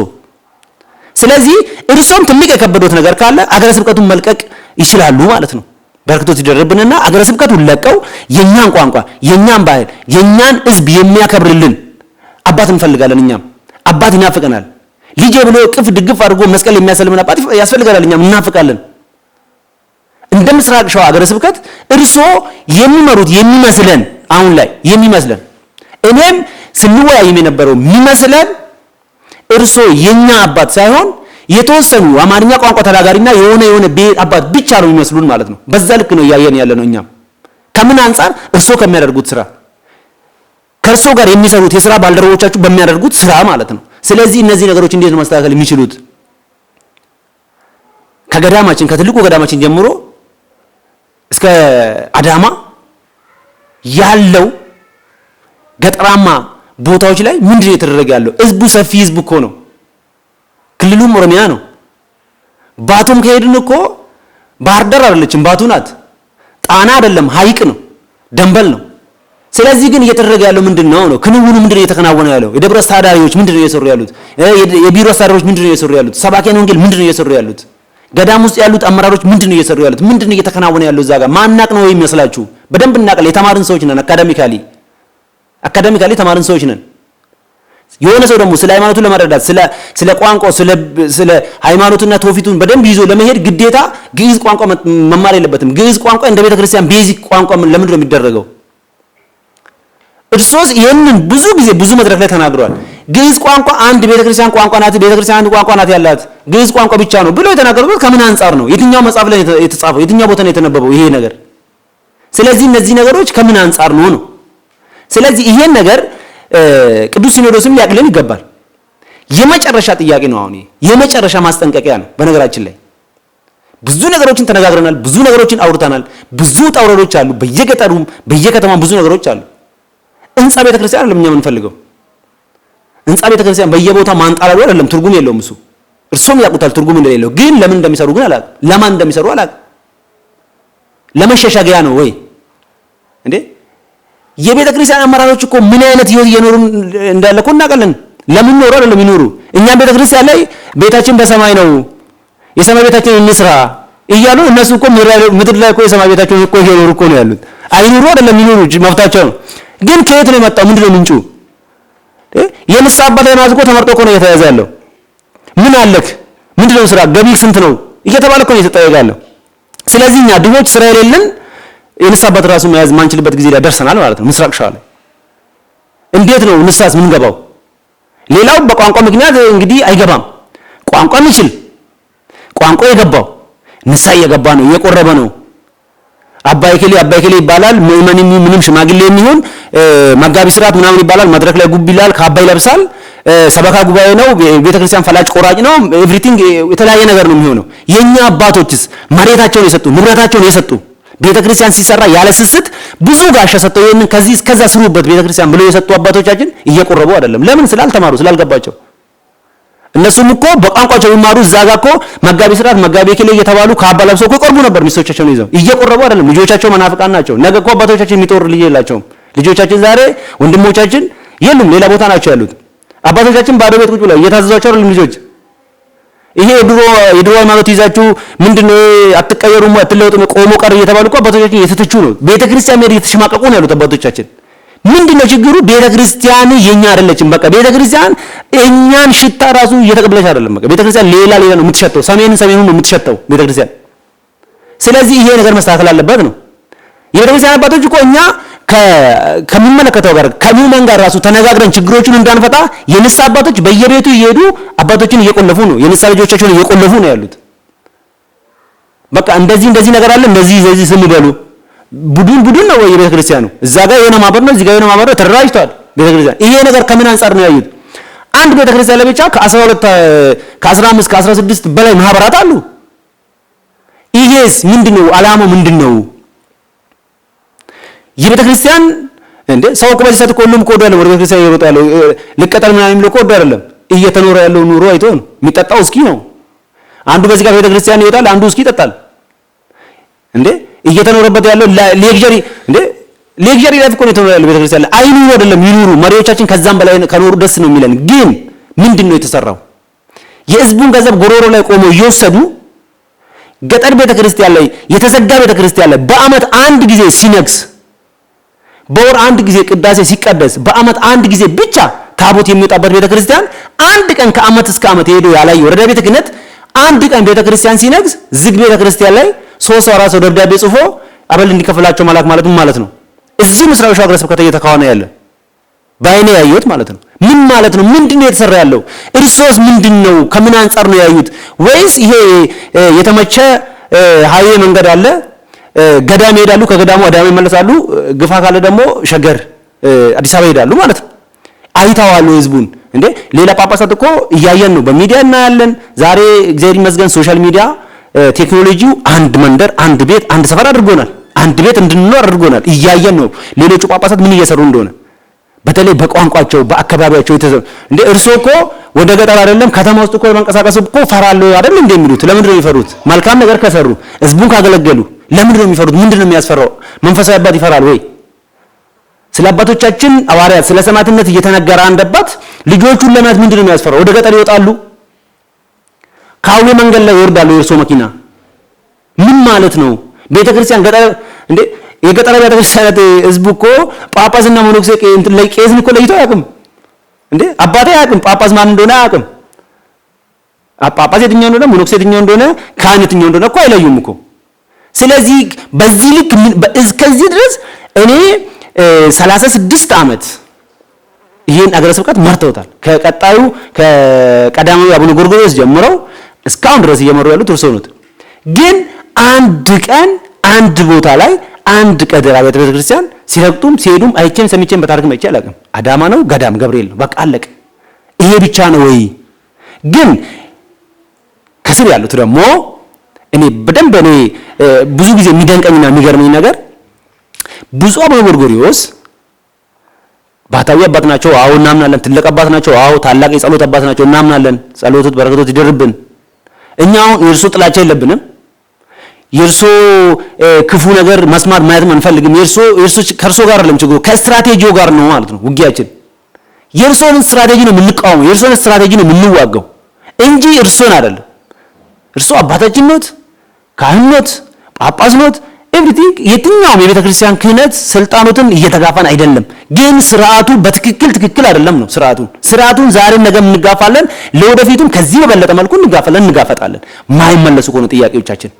ስለዚህ እርሶም ትልቅ የከበዶት ነገር ካለ አገረ ስብከቱን መልቀቅ ይችላሉ ማለት ነው። በረከቶች ይደረብንና አገረ ስብከቱን ለቀው የኛን ቋንቋ የኛን ባህል የኛን ሕዝብ የሚያከብርልን አባት እንፈልጋለን። እኛም አባት ይናፍቀናል። ልጄ ብሎ እቅፍ ድግፍ አድርጎ መስቀል የሚያሰልምን አባት ያስፈልጋል። እኛም እናፍቃለን። እንደ ምስራቅ ሸዋ አገረ ስብከት እርሶ የሚመሩት የሚመስለን አሁን ላይ የሚመስለን እኔም ስንወያይም የነበረው የሚመስለን እርሶ የኛ አባት ሳይሆን የተወሰኑ አማርኛ ቋንቋ ተናጋሪና የሆነ ቤት አባት ብቻ ነው የሚመስሉን ማለት ነው። በዛ ልክ ነው እያየን ያለ ነው። እኛም ከምን አንፃር እርሶ ከሚያደርጉት ስራ ከእርሶ ጋር የሚሰሩት የስራ ባልደረቦቻችሁ በሚያደርጉት ስራ ማለት ነው። ስለዚህ እነዚህ ነገሮች እንዴት ነው ማስተካከል የሚችሉት? ከገዳማችን ከትልቁ ገዳማችን ጀምሮ እስከ አዳማ ያለው ገጠራማ ቦታዎች ላይ ምንድነው የተደረገ ያለው? ህዝቡ ሰፊ ህዝብ እኮ ነው። ክልሉም ኦሮሚያ ነው። ባቱም ከሄድን እኮ ባህር ዳር አይደለችም፣ ባቱ ናት። ጣና አይደለም፣ ሐይቅ ነው፣ ደንበል ነው። ስለዚህ ግን እየተደረገ ያለው ምንድነው ነው? ክንውኑ ምንድነው እየተከናወነ ያለው? የደብረ አስተዳዳሪዎች ምንድነው እየሰሩ ያሉት? የቢሮ አስተዳዳሪዎች ምንድነው እየሰሩ ያሉት? ሰባኪያን ወንጌል ምንድነው እየሰሩ ያሉት? ገዳም ውስጥ ያሉት አመራሮች ምንድነው እየሰሩ ያሉት? ምንድነው እየተከናወነ ያለው? እዛ ጋር ማናቅ ነው የሚመስላችሁ? በደንብ እናቀለ የተማርን ሰዎች ነን። አካዳሚካሊ የተማርን ሰዎች ነን። የሆነ ሰው ደግሞ ስለ ሃይማኖቱ ለመረዳት ስለ ቋንቋው ስለ ሃይማኖቱና ትውፊቱን በደንብ ይዞ ለመሄድ ግዴታ ግዕዝ ቋንቋ መማር የለበትም። ግዕዝ ቋንቋ እንደ ቤተክርስቲያን ቤዚክ ቋንቋ ለምንድን ነው የሚደረገው? እርሶስ ይሄንን ብዙ ጊዜ ብዙ መድረክ ላይ ተናግረዋል። ግዕዝ ቋንቋ አንድ ቤተክርስቲያን ቋንቋ ናት፣ ቤተክርስቲያን አንድ ቋንቋ ናት ያላት ግዕዝ ቋንቋ ብቻ ነው ብሎ የተናገሩት ከምን አንፃር ነው? የትኛው መጽሐፍ ላይ የተጻፈው? የትኛው ቦታ ነው የተነበበው ይሄ ነገር? ስለዚህ እነዚህ ነገሮች ከምን አንፃር ነው? ስለዚህ ይሄን ነገር ቅዱስ ሲኖዶስም ሊያቅልን ይገባል። የመጨረሻ ጥያቄ ነው። አሁን የመጨረሻ ማስጠንቀቂያ ነው። በነገራችን ላይ ብዙ ነገሮችን ተነጋግረናል፣ ብዙ ነገሮችን አውርተናል። ብዙ ጣውረዶች አሉ፣ በየገጠሩም በየከተማም ብዙ ነገሮች አሉ። ህንጻ ቤተክርስቲያን አይደለም እኛ የምንፈልገው። ህንጻ ቤተክርስቲያን በየቦታው ማንጣላሉ አይደለም፣ ትርጉም የለውም እሱ። እርሶም ያውቁታል ትርጉም እንደሌለው። ግን ለምን እንደሚሰሩ ግን አላውቅም። ለማን እንደሚሰሩ አላውቅም። ለመሸሻገያ ነው ወይ እንዴ? የቤተ ክርስቲያን አመራሮች እኮ ምን አይነት ህይወት እየኖሩ እንዳለ እኮ እናውቃለን። ለምን ኖሩ አይደለም ይኖሩ። እኛም ቤተ ክርስቲያን ላይ ቤታችን በሰማይ ነው፣ የሰማይ ቤታችን እንስራ እያሉ እነሱ እኮ ምድር ላይ እኮ የሰማይ ቤታቸውን እኮ እየኖሩ እኮ ነው ያሉት። አይኖሩ አይደለም ይኖሩ፣ መብታቸው ነው። ግን ከየት ነው የመጣው? ምንድነው ምንጩ? የንስሐ አባት ለማዝ እኮ ተመርጦ እኮ ነው እየተያዘ ያለው። ምን አለክ? ምንድነው ስራ? ገቢ ስንት ነው እየተባለ እኮ ነው እየተጠየቀ ያለው። ስለዚህ እኛ ድሆች ስራ የሌለን የንስሐ አባት ራሱ መያዝ ማንችልበት ጊዜ ላይ ደርሰናል ማለት ነው። ምስራቅ ሸዋ ላይ እንዴት ነው ንስሐስ ምን ገባው? ሌላው በቋንቋ ምክንያት እንግዲህ አይገባም። ቋንቋ የሚችል ቋንቋ የገባው ንስሐ እየገባ ነው፣ እየቆረበ ነው። አባይ ከሊ ይባላል። ምእመን ምንም ሽማግሌ የሚሆን መጋቢ ስርዓት ምናምን ይባላል። መድረክ ላይ ጉብ ይላል፣ ካባ ይለብሳል። ሰበካ ጉባኤ ነው፣ ቤተክርስቲያን ፈላጭ ቆራጭ ነው። ኤቭሪቲንግ የተለያየ ነገር ነው የሚሆነው። የኛ አባቶችስ መሬታቸውን የሰጡ ንብረታቸውን የሰጡ ቤተክርስቲያን ሲሰራ ያለ ስስት ብዙ ጋሻ ሰጠው። ይሄንን ከዚህ እስከዛ ስሩበት ቤተክርስቲያን ብለው የሰጡ አባቶቻችን እየቆረቡ አይደለም። ለምን? ስላልተማሩ ስላልገባቸው። እነሱም እኮ በቋንቋቸው ይማሩ። እዛ ጋር እኮ መጋቢ ስርዓት መጋቢ ከሌ እየተባሉ ካባ ለብሰው እኮ ይቆርቡ ነበር። ሚስቶቻቸውን ይዘው እየቆረቡ አይደለም። ልጆቻቸው መናፍቃን ናቸው። ነገ እኮ አባቶቻችን የሚጦር ልጅ የላቸውም። ልጆቻችን ዛሬ ወንድሞቻችን የሉም፣ ሌላ ቦታ ናቸው ያሉት። አባቶቻችን ባዶ ቤት ቁጭ ብለው እየታዘዟቸው አይደለም ልጆች። ይሄ የድሮ ሃይማኖት ይዛችሁ ምንድነው አትቀየሩም፣ አትለወጡም፣ ቆሞ ቀር እየተባሉ እኮ አባቶቻችን እየተተቹ ነው። ቤተክርስቲያን ሜሪ እየተሸማቀቁ ነው ያሉት አባቶቻችን። ምንድነው ችግሩ? ቤተክርስቲያን የኛ አይደለችም። በቃ ቤተክርስቲያን እኛን ሽታ ራሱ እየተቀበለች አይደለም። በቃ ቤተክርስቲያን ሌላ ነው የምትሸተው። ሰሜኑን ነው የምትሸተው ቤተክርስቲያን። ስለዚህ ይሄ ነገር መስተካከል አለበት ነው። የቤተክርስቲያን አባቶች እኮ እኛ ከሚመለከተው ጋር ከምዕመን ጋር ራሱ ተነጋግረን ችግሮቹን እንዳንፈታ የንስሐ አባቶች በየቤቱ እየሄዱ አባቶችን እየቆለፉ ነው፣ የንስሐ ልጆቻቸውን እየቆለፉ ነው ያሉት። በቃ እንደዚህ ነገር አለ፣ እንደዚህ ስም ይበሉ። ቡድን ነው ወይ የቤተክርስቲያኑ? እዛ ጋር የሆነ ማህበር ነው፣ እዚህ ጋር የሆነ ማህበር ነው፣ ተደራጅቷል ቤተክርስቲያን። ይሄ ነገር ከምን አንፃር ነው ያዩት? አንድ ቤተክርስቲያን ለብቻ ከ12 ከ15 ከ16 በላይ ማህበራት አሉ። ይሄስ ምንድነው? ዓላማው ምንድነው? የቤተክርስቲያን እንደ ሰው እኮ በዚህ ሰዓት ሁሉም እኮ ወደ ቤተክርስቲያን እየሮጠ ያለው ልቀጠል ምናምን የሚለው እኮ አይደለም። እየተኖረ ያለው ኑሮ አይቶ ነው። የሚጠጣው እስኪ ነው። አንዱ በዚህ ጋር ቤተክርስቲያን ይወጣል፣ አንዱ እስኪ ይጠጣል። እንዴ እየተኖረበት ያለው ሌክዠሪ ላይፍ እኮ ነው የተኖረ ያለው ቤተክርስቲያን ላይ። አይኑሩ አይደለም ይኑሩ። መሪዎቻችን ከዛም በላይ ከኖሩ ደስ ነው የሚለን። ግን ምንድነው የተሰራው? የህዝቡን ገንዘብ ጎሮሮ ላይ ቆመው እየወሰዱ ገጠር ቤተክርስቲያን ላይ የተዘጋ ቤተክርስቲያን ላይ በአመት አንድ ጊዜ ሲነግስ፣ በወር አንድ ጊዜ ቅዳሴ ሲቀደስ፣ በአመት አንድ ጊዜ ብቻ ታቦት የሚወጣበት ቤተክርስቲያን አንድ ቀን ከአመት እስከ አመት ሄዶ ያላየ ወረዳ ቤተ ክህነት አንድ ቀን ቤተክርስቲያን ሲነግስ ዝግ ቤተክርስቲያን ላይ 3 ሰው ደብዳቤ ጽፎ አበል እንዲከፍላቸው መላክ ማለት ነው። እዚህ ምስራቅ ሸዋ ሀገረ ስብከት እየተካሄደ ያለ በአይኔ ያዩት ማለት ነው። ምን ማለት ነው? ምንድነው የተሰራ ያለው? እርሶስ ምንድነው? ከምን አንፃር ነው ያዩት? ወይስ ይሄ የተመቸ ሃይዌ መንገድ አለ፣ ገዳም ይሄዳሉ፣ ከገዳሙ አዳማ ይመለሳሉ፣ ግፋ ካለ ደግሞ ሸገር አዲስ አበባ ይሄዳሉ ማለት ነው። አይታዋሉ ህዝቡን እንዴ? ሌላ ጳጳሳት እኮ እያየን ነው፣ በሚዲያ እናያለን። ዛሬ እግዚአብሔር ይመስገን ሶሻል ሚዲያ ቴክኖሎጂው አንድ መንደር፣ አንድ ቤት፣ አንድ ሰፈር አድርጎናል። አንድ ቤት እንድንኖር አድርጎናል። እያየን ነው ሌሎቹ ጳጳሳት ምን እየሰሩ እንደሆነ፣ በተለይ በቋንቋቸው በአካባቢያቸው እንደ እርሶ እኮ ወደ ገጠር አይደለም ከተማ ውስጥ እኮ መንቀሳቀስ እኮ ፈራለሁ አይደል እንደ የሚሉት። ለምንድን ነው የሚፈሩት? መልካም ነገር ከሰሩ ህዝቡን ካገለገሉ ለምንድን ነው የሚፈሩት? ምንድን ነው የሚያስፈራው? መንፈሳዊ አባት ይፈራል ወይ? ስለ አባቶቻችን ሐዋርያት ስለ ሰማዕትነት እየተነገረ አንድ አባት ልጆቹን ለማየት ምንድን ነው የሚያስፈራው? ወደ ገጠር ይወጣሉ፣ ካውሌ መንገድ ላይ ይወርዳሉ። የእርሶ መኪና ምን ማለት ነው? ቤተክርስቲያን ገጠር እንዴ? የገጠር ቤተክርስቲያናት ህዝቡ እኮ ጳጳስና ሞኖክሴ እንትን ላይ ቄስን እኮ ለይቶ አያውቅም እንዴ? አባቴ አያውቅም ጳጳስ ማን እንደሆነ አያውቅም። ጳጳስ የትኛው እንደሆነ ሞኖክሴ የትኛው እንደሆነ ካህን የትኛው እንደሆነ እኮ አይለዩም እኮ። ስለዚህ በዚህ ልክ እስከዚህ ድረስ እኔ 36 ዓመት ይሄን አገረ ስብከት መርተውታል። ከቀጣዩ ከቀዳማዊ አቡነ ጎርጎርዮስ ጀምረው እስካሁን ድረስ እየመሩ ያሉት እርስዎ ነዎት። ግን አንድ ቀን አንድ ቦታ ላይ አንድ ቀደራ ቤተክርስቲያን ሲረግጡም ሲሄዱም አይቼም ሰምቼም በታሪክም አይቼ አላውቅም። አዳማ ነው ገዳም ገብርኤል ነው በቃ አለቀ። ይሄ ብቻ ነው ወይ? ግን ከስር ያሉት ደግሞ እኔ በደንብ ብዙ ጊዜ የሚደንቀኝና የሚገርመኝ ነገር ብፁዕ አቡነ ጎርጎርዮስ ባታዊ አባት ናቸው። አዎ እናምናለን። ትልቅ አባት ናቸው። አዎ ታላቅ የጸሎት አባት ናቸው። እናምናለን። ጸሎቱት በረከቶት ይደርብን። እኛው የእርሱ ጥላቻ የለብንም። የእርሱ ክፉ ነገር መስማት ማየትም አንፈልግም። የእርሱ ከእርሱ ጋር አይደለም ችግሩ፣ ከስትራቴጂው ጋር ነው ማለት ነው ውጊያችን። የእርሱን ስትራቴጂ ነው የምንቃወመው፣ የእርሱን ስትራቴጂ ነው የምንዋጋው እንጂ እርሱን አይደለም። እርሱ አባታችን ኖት፣ ካህን ኖት፣ ጳጳስ ኖት፣ ኤቭሪቲንግ የትኛውም የቤተ ክርስቲያን ክህነት ስልጣኖትን እየተጋፋን አይደለም። ግን ስርዓቱ በትክክል ትክክል አይደለም ነው ስርዓቱን ዛሬም ነገም እንጋፋለን፣ ለወደፊቱም ከዚህ በበለጠ መልኩ እንጋፈጣለን። ማይመለሱ ከሆነ ጥያቄዎቻችን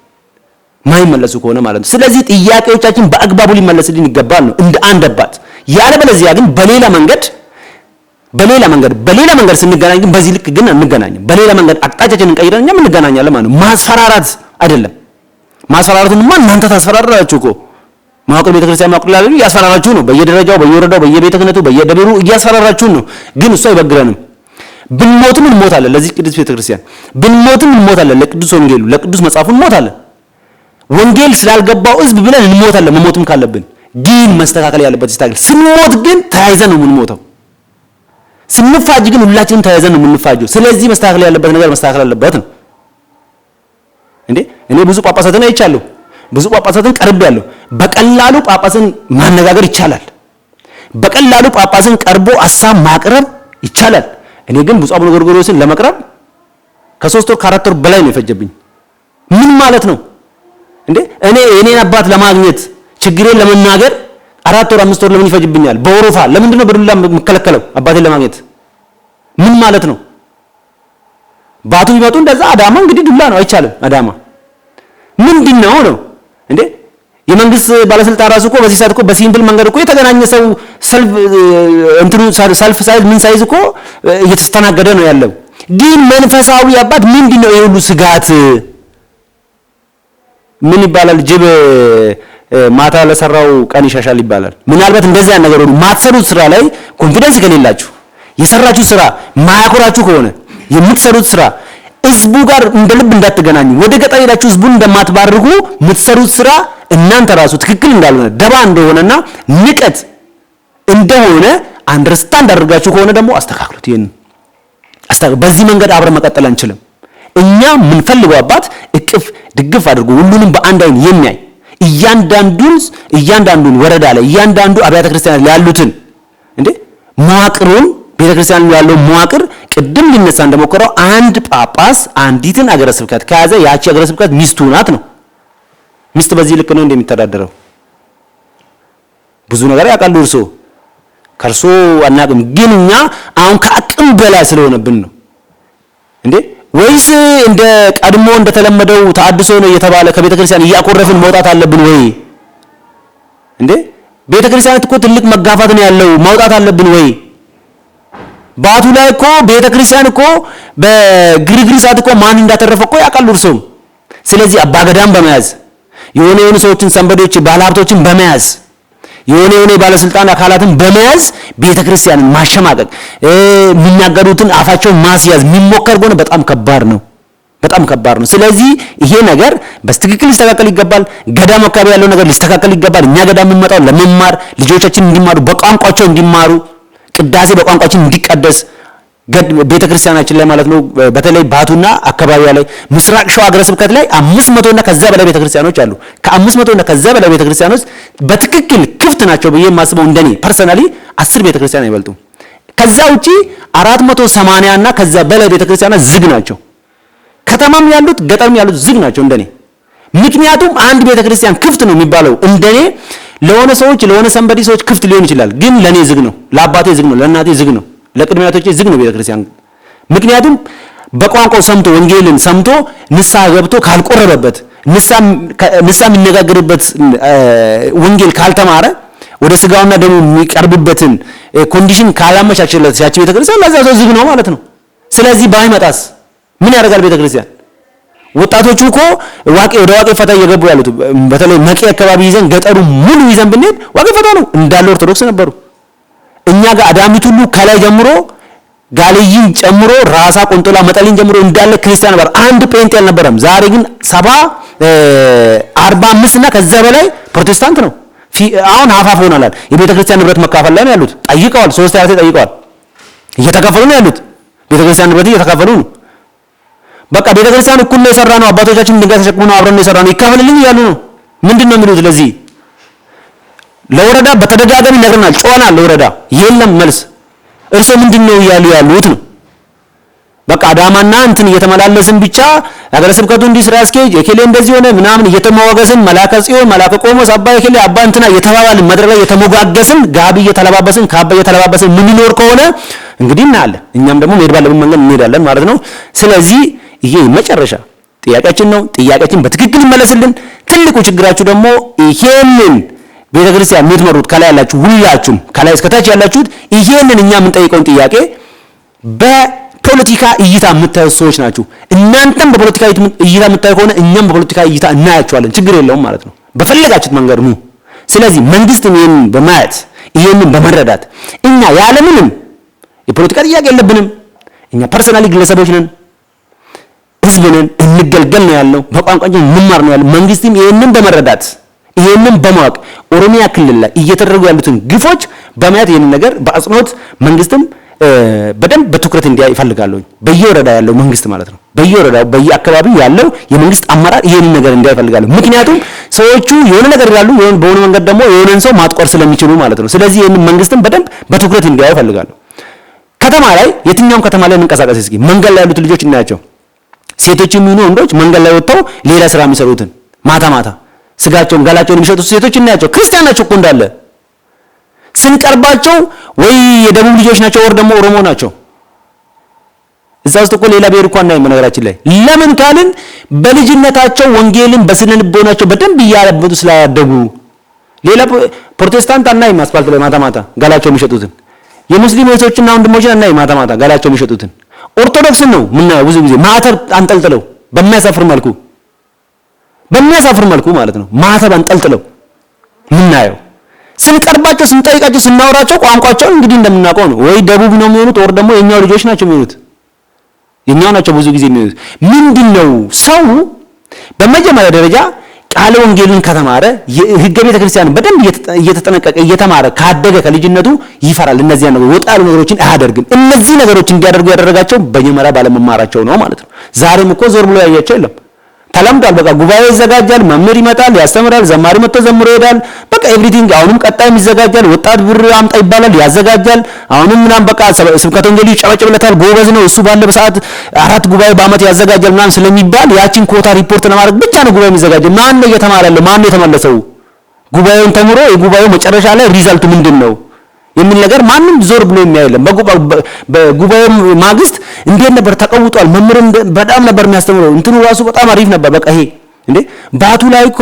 ማይመለሱ ከሆነ ማለት ነው። ስለዚህ ጥያቄዎቻችን በአግባቡ ሊመለስልን ይገባል ነው እንደ አንድ አባት። ያለበለዚያ ግን በሌላ መንገድ ስንገናኝ ግን በዚህ ልክ ግን አንገናኝም። በሌላ መንገድ አቅጣጫችንን እንቀይረን እኛም እንገናኛለን ማለት ነው። ማስፈራራት አይደለም። ማስፈራራቱንማ እናንተ ታስፈራራችሁ እኮ ማወቅር ቤተክርስቲያን ማወቅር ላይ ያስፈራራችሁ ነው። በየደረጃው በየወረዳው በየቤተ ክህነቱ በየደብሩ እያስፈራራችሁ ነው። ግን እሱ አይበግረንም። ብንሞትም እንሞታለን። ለዚህ ቅዱስ ቤተክርስቲያን ብንሞትም እንሞታለን። ለቅዱስ ወንጌሉ ለቅዱስ መጽሐፉ እንሞታለን። ወንጌል ስላልገባው ህዝብ ብለን እንሞታለን። መሞትም ካለብን ግን መስተካከል ያለበት ይስተካከል። ስንሞት ግን ተያይዘን ነው የምንሞተው። ስንፋጅ ግን ሁላችንም ተያይዘን ነው የምንፋጀው። ስለዚህ መስተካከል ያለበት ነገር መስተካከል አለበት ነው እንዴ። እኔ ብዙ ጳጳሳትን አይቻለሁ፣ ብዙ ጳጳሳትን ቀርቤያለሁ። በቀላሉ ጳጳስን ማነጋገር ይቻላል። በቀላሉ ጳጳስን ቀርቦ ሐሳብ ማቅረብ ይቻላል። እኔ ግን ብፁዕ አቡነ ጎርጎርዮስን ለመቅረብ ከ3 ወር ከ4 ወር በላይ ነው የፈጀብኝ። ምን ማለት ነው እንዴ? እኔ የኔን አባት ለማግኘት ችግሬን ለመናገር 4 ወር 5 ወር ለምን ይፈጅብኛል? በወሮፋ ለምንድን ነው በዱላ የምከለከለው አባቴን ለማግኘት? ምን ማለት ነው? ባቱ ቢመጡ እንደዛ አዳማ እንግዲህ ዱላ ነው፣ አይቻልም። አዳማ ምንድነው ነው እንዴ? የመንግስት ባለስልጣን ራሱ እኮ በዚህ ሰዓት እኮ በሲምፕል መንገድ እኮ የተገናኘ ሰው ሰልፍ ሳይዝ ምን ሳይዝ እኮ እየተስተናገደ ነው ያለው። ግን መንፈሳዊ አባት ምንድነው የሁሉ ስጋት? ምን ይባላል? ጅብ ማታ ለሰራው ቀን ይሻሻል ይባላል። ምናልባት እንደዚህ አይነት ነገር ሁሉ ማትሰሩት ስራ ላይ ኮንፊደንስ ከሌላችሁ፣ የሰራችሁ ስራ ማያኮራችሁ ከሆነ የምትሰሩት ስራ ህዝቡ ጋር እንደ ልብ እንዳትገናኙ፣ ወደ ገጠር ሄዳችሁ ህዝቡን እንደማትባርኩ፣ የምትሰሩት ስራ እናንተ ራሱ ትክክል እንዳልሆነ ደባ እንደሆነና ንቀት እንደሆነ አንደርስታንድ አድርጋችሁ ከሆነ ደግሞ አስተካክሉት። በዚህ መንገድ አብረን መቀጠል አንችልም። እኛ የምንፈልገው አባት እቅፍ ድግፍ አድርጎ ሁሉንም በአንድ አይን የሚያይ እያንዳንዱን ወረዳ ላይ እያንዳንዱ አብያተ ክርስቲያናት ላይ ያሉትን እንዴ መዋቅሩን ቤተክርስቲያን ያለው መዋቅር ቅድም ሊነሳ እንደሞከረው አንድ ጳጳስ አንዲትን አገረ ስብከት ከያዘ ያቺ አገረ ስብከት ሚስቱ ናት ነው። ሚስት በዚህ ልክ ነው እንደሚተዳደረው። ብዙ ነገር ያውቃሉ እርሶ ከርሶ አናውቅም። ግን እኛ አሁን ከአቅም በላይ ስለሆነብን ነው እንዴ? ወይስ እንደ ቀድሞ እንደተለመደው ተአድሶ ነው እየተባለ ከቤተ ክርስቲያን እያቆረፍን መውጣት አለብን ወይ እንዴ? ቤተ ክርስቲያን እኮ ትልቅ መጋፋት ነው ያለው፣ መውጣት አለብን ወይ? ባቱ ላይ እኮ ቤተ ክርስቲያን እኮ በግሪግሪ ሰዓት እኮ ማን እንዳተረፈ እኮ ያውቃሉ እርሶም። ስለዚህ አባገዳም በመያዝ የሆነ ሰዎችን ሰንበዶች ባለሀብቶችን በመያዝ የሆነ ባለስልጣን አካላትን በመያዝ ቤተ ክርስቲያንን ማሸማቀቅ የሚናገሩትን አፋቸውን ማስያዝ የሚሞከር ከሆነ በጣም ከባድ ነው፣ በጣም ከባድ ነው። ስለዚህ ይሄ ነገር በትክክል ሊስተካከል ይገባል። ገዳም አካባቢ ያለው ነገር ሊስተካከል ይገባል። እኛ ገዳም የምንመጣው ለመማር ልጆቻችን እንዲማሩ በቋንቋቸው እንዲማሩ ቅዳሴ በቋንቋችን እንዲቀደስ ቤተ ክርስቲያናችን ላይ ማለት ነው። በተለይ ባቱና አካባቢዋ ላይ ምስራቅ ሸዋ ሀገረ ስብከት ላይ 500 እና ከዛ በላይ ቤተ ክርስቲያኖች አሉ። ከ500 እና ከዛ በላይ ቤተ ክርስቲያኖች በትክክል ክፍት ናቸው ብዬ የማስበው እንደኔ ፐርሰናሊ 10 ቤተ ክርስቲያን አይበልጡም። ከዛ ውጪ 480 እና ከዛ በላይ ቤተ ክርስቲያናት ዝግ ናቸው። ከተማም ያሉት ገጠርም ያሉት ዝግ ናቸው እንደኔ። ምክንያቱም አንድ ቤተ ክርስቲያን ክፍት ነው የሚባለው እንደኔ ለሆነ ሰዎች ለሆነ ሰንበዲ ሰዎች ክፍት ሊሆን ይችላል። ግን ለኔ ዝግ ነው፣ ለአባቴ ዝግ ነው፣ ለእናቴ ዝግ ነው፣ ለቅድመ አያቶቼ ዝግ ነው ቤተ ክርስቲያን። ምክንያቱም በቋንቋው ሰምቶ ወንጌልን ሰምቶ ንስሐ ገብቶ ካልቆረበበት ንስሐ የሚነጋገርበት ወንጌል ካልተማረ ወደ ስጋውና ደሙ የሚቀርብበትን ኮንዲሽን ካላመቻቸለት ያቺ ቤተ ክርስቲያን ለዛ ሰው ዝግ ነው ማለት ነው። ስለዚህ ባይመጣስ ምን ያደርጋል ቤተ ክርስቲያን? ወጣቶቹ እኮ ወደ ዋቄ ፈታ እየገቡ ያሉት በተለይ መቄ አካባቢ ይዘን ገጠሩ ሙሉ ይዘን ብንሄድ ዋቄ ፈታ ነው እንዳለ ኦርቶዶክስ ነበሩ። እኛ ጋር አዳሚት ሁሉ ከላይ ጀምሮ ጋልይን ጨምሮ ራሳ ቆንጦላ መጠሊን ጀምሮ እንዳለ ክርስቲያን ነበር። አንድ ጴንጤ አልነበረም። ዛሬ ግን 45 እና ከዛ በላይ ፕሮቴስታንት ነው። አሁን ሀፋፍ ሆናላል። የቤተ ክርስቲያን ንብረት መካፈል ላይ ነው ያሉት። ጠይቀዋል፣ 3 አያቴ ጠይቀዋል። እየተካፈሉ ነው ያሉት። ቤተ ክርስቲያን ንብረት እየተካፈሉ ነው። በቃ ቤተ ክርስቲያን እኩል ነው የሰራ ነው። አባቶቻችን ድንጋይ ተሸክመው ነው አብረን ነው የሰራ ነው። ይካፈልልኝ እያሉ ነው። ምንድነው የሚሉት? ለዚህ ለወረዳ በተደጋጋሚ ነግረናል፣ ጮኸናል። ለወረዳ የለም መልስ። እርሶ ምንድነው እያሉ ያሉት ነው? በቃ አዳማና እንትን እየተመላለስን ብቻ ሀገረ ስብከቱ እንዲህ ስራ አስኪያጅ የኬሌ እንደዚህ ሆነ ምናምን እየተመዋገስን መላከ ጽዮን መላከ ቆሞስ አባ የኬሌ አባ እንትና እየተባባልን መድረክ ላይ እየተሞጋገስን ጋቢ እየተለባበስን ካባ እየተለባበስን የምንኖር ከሆነ እንግዲህ እናያለን። እኛም ደግሞ መሄድ ባለብን መንገድ እንሄዳለን ማለት ነው። ስለዚህ ይሄ መጨረሻ ጥያቄያችን ነው። ጥያቄያችን በትክክል ይመለስልን። ትልቁ ችግራችሁ ደግሞ ይሄንን ቤተክርስቲያን የምትመሩት ከላይ ያላችሁ ሁላችሁም ከላይ እስከ ታች ያላችሁት ይሄንን እኛ የምንጠይቀውን ጥያቄ በፖለቲካ እይታ የምታዩ ሰዎች ናችሁ። እናንተም በፖለቲካ እይታ የምታዩ ከሆነ እኛም በፖለቲካ እይታ እናያችኋለን። ችግር የለውም ማለት ነው። በፈለጋችሁት መንገድ ኑ። ስለዚህ መንግስትም ይሄንን በማየት ይሄንን በመረዳት እኛ ያለምንም የፖለቲካ ጥያቄ የለብንም። እኛ ፐርሰናሊ ግለሰቦች ነን፣ ህዝብ ነን፣ እንገልገል ነው ያለው፣ በቋንቋችን እንማር ነው ያለው። መንግስትም ይሄንን በመረዳት ይሄንን በማወቅ ኦሮሚያ ክልል ላይ እየተደረጉ ያሉትን ግፎች በማየት ይሄንን ነገር በአጽንኦት መንግስትም በደንብ በትኩረት እንዲያይ ይፈልጋሉ። በየወረዳ ያለው መንግስት ማለት ነው። በየወረዳው በየአካባቢው ያለው የመንግስት አመራር ይሄንን ነገር እንዲያይ ይፈልጋሉ። ምክንያቱም ሰዎቹ የሆነ ነገር ይላሉ፣ በሆነ መንገድ ደግሞ የሆነን ሰው ማጥቆር ስለሚችሉ ማለት ነው። ስለዚህ ይሄንን መንግስትም በደንብ በትኩረት እንዲያይ ይፈልጋሉ። ከተማ ላይ የትኛውም ከተማ ላይ እንንቀሳቀስ እስኪ መንገድ ላይ ያሉት ልጆች እናያቸው። ሴቶችም ይሁኑ ወንዶች መንገድ ላይ ወጥተው ሌላ ስራ የሚሰሩትን ማታ ማታ ስጋቸውን ገላቸውን የሚሸጡት ሴቶች እናያቸው። ክርስቲያን ናቸው እኮ እንዳለ ስንቀርባቸው ወይ የደቡብ ልጆች ናቸው ወር ደግሞ ኦሮሞ ናቸው። እዛ ውስጥ እኮ ሌላ ብሔር እንኳን እናይም። ነገራችን ላይ ለምን ካልን በልጅነታቸው ወንጌልን በስነ ልቦናቸው በደንብ እያለበጡ ስላደጉ ሌላ ፕሮቴስታንት አናይም። አስፋልት ላይ ማታ ማታ ገላቸው የሚሸጡትን የሙስሊም እህቶችና ወንድሞችን አናይም። ማታ ማታ ገላቸው የሚሸጡትን ኦርቶዶክስን ነው ምናየው ብዙ ጊዜ ማተብ አንጠልጥለው በሚያሳፍር መልኩ ማለት ነው። ማተብ አንጠልጥለው ምናየው ስንቀርባቸው ስንጠይቃቸው ስናወራቸው ቋንቋቸውን እንግዲህ እንደምናውቀው ነው። ወይ ደቡብ ነው የሚሆኑት ወር ደግሞ የኛው ልጆች ናቸው የሚሆኑት። የኛው ናቸው ብዙ ጊዜ የሚሆኑት። ምንድነው ሰው በመጀመሪያ ደረጃ ቃለ ወንጌልን ከተማረ የሕገ ቤተ ክርስቲያን በደንብ እየተጠነቀቀ እየተማረ ካደገ ከልጅነቱ ይፈራል። እነዚህ ነገሮች ወጣ ያሉ ነገሮችን አያደርግም። እነዚህ ነገሮች እንዲያደርጉ ያደረጋቸው በመጀመሪያ ባለመማራቸው ነው ማለት ነው። ዛሬም እኮ ዞር ብሎ ያያቸው የለም። ተለምዷል። በቃ ጉባኤ ይዘጋጃል፣ መምህር ይመጣል፣ ያስተምራል፣ ዘማሪ መጥቶ ዘምሮ ይሄዳል። በቃ ኤቭሪቲንግ አሁንም ቀጣይም ይዘጋጃል። ወጣት ብር አምጣ ይባላል፣ ያዘጋጃል። አሁንም ምናምን በቃ ስብከተ ወንጌል ይጨበጨብለታል፣ ጎበዝ ነው እሱ ባለ በሰዓት 4 ጉባኤ በአመት ያዘጋጃል ምናምን ስለሚባል ያቺን ኮታ ሪፖርት ለማድረግ ብቻ ነው ጉባኤ የሚዘጋጀው። ማን ነው እየተማረ ያለው? ማን ነው የተመለሰው? ጉባኤውን ተምሮ የጉባኤው መጨረሻ ላይ ሪዛልቱ ምንድን ነው የሚል ነገር ማንም ዞር ብሎ የሚያየለም። በጉባኤው ማግስት እንዴት ነበር ተቀውጧል፣ መምህር በጣም ነበር የሚያስተምረው፣ እንትኑ ራሱ በጣም አሪፍ ነበር። በቃ ይሄ እንዴ ባቱ ላይ እኮ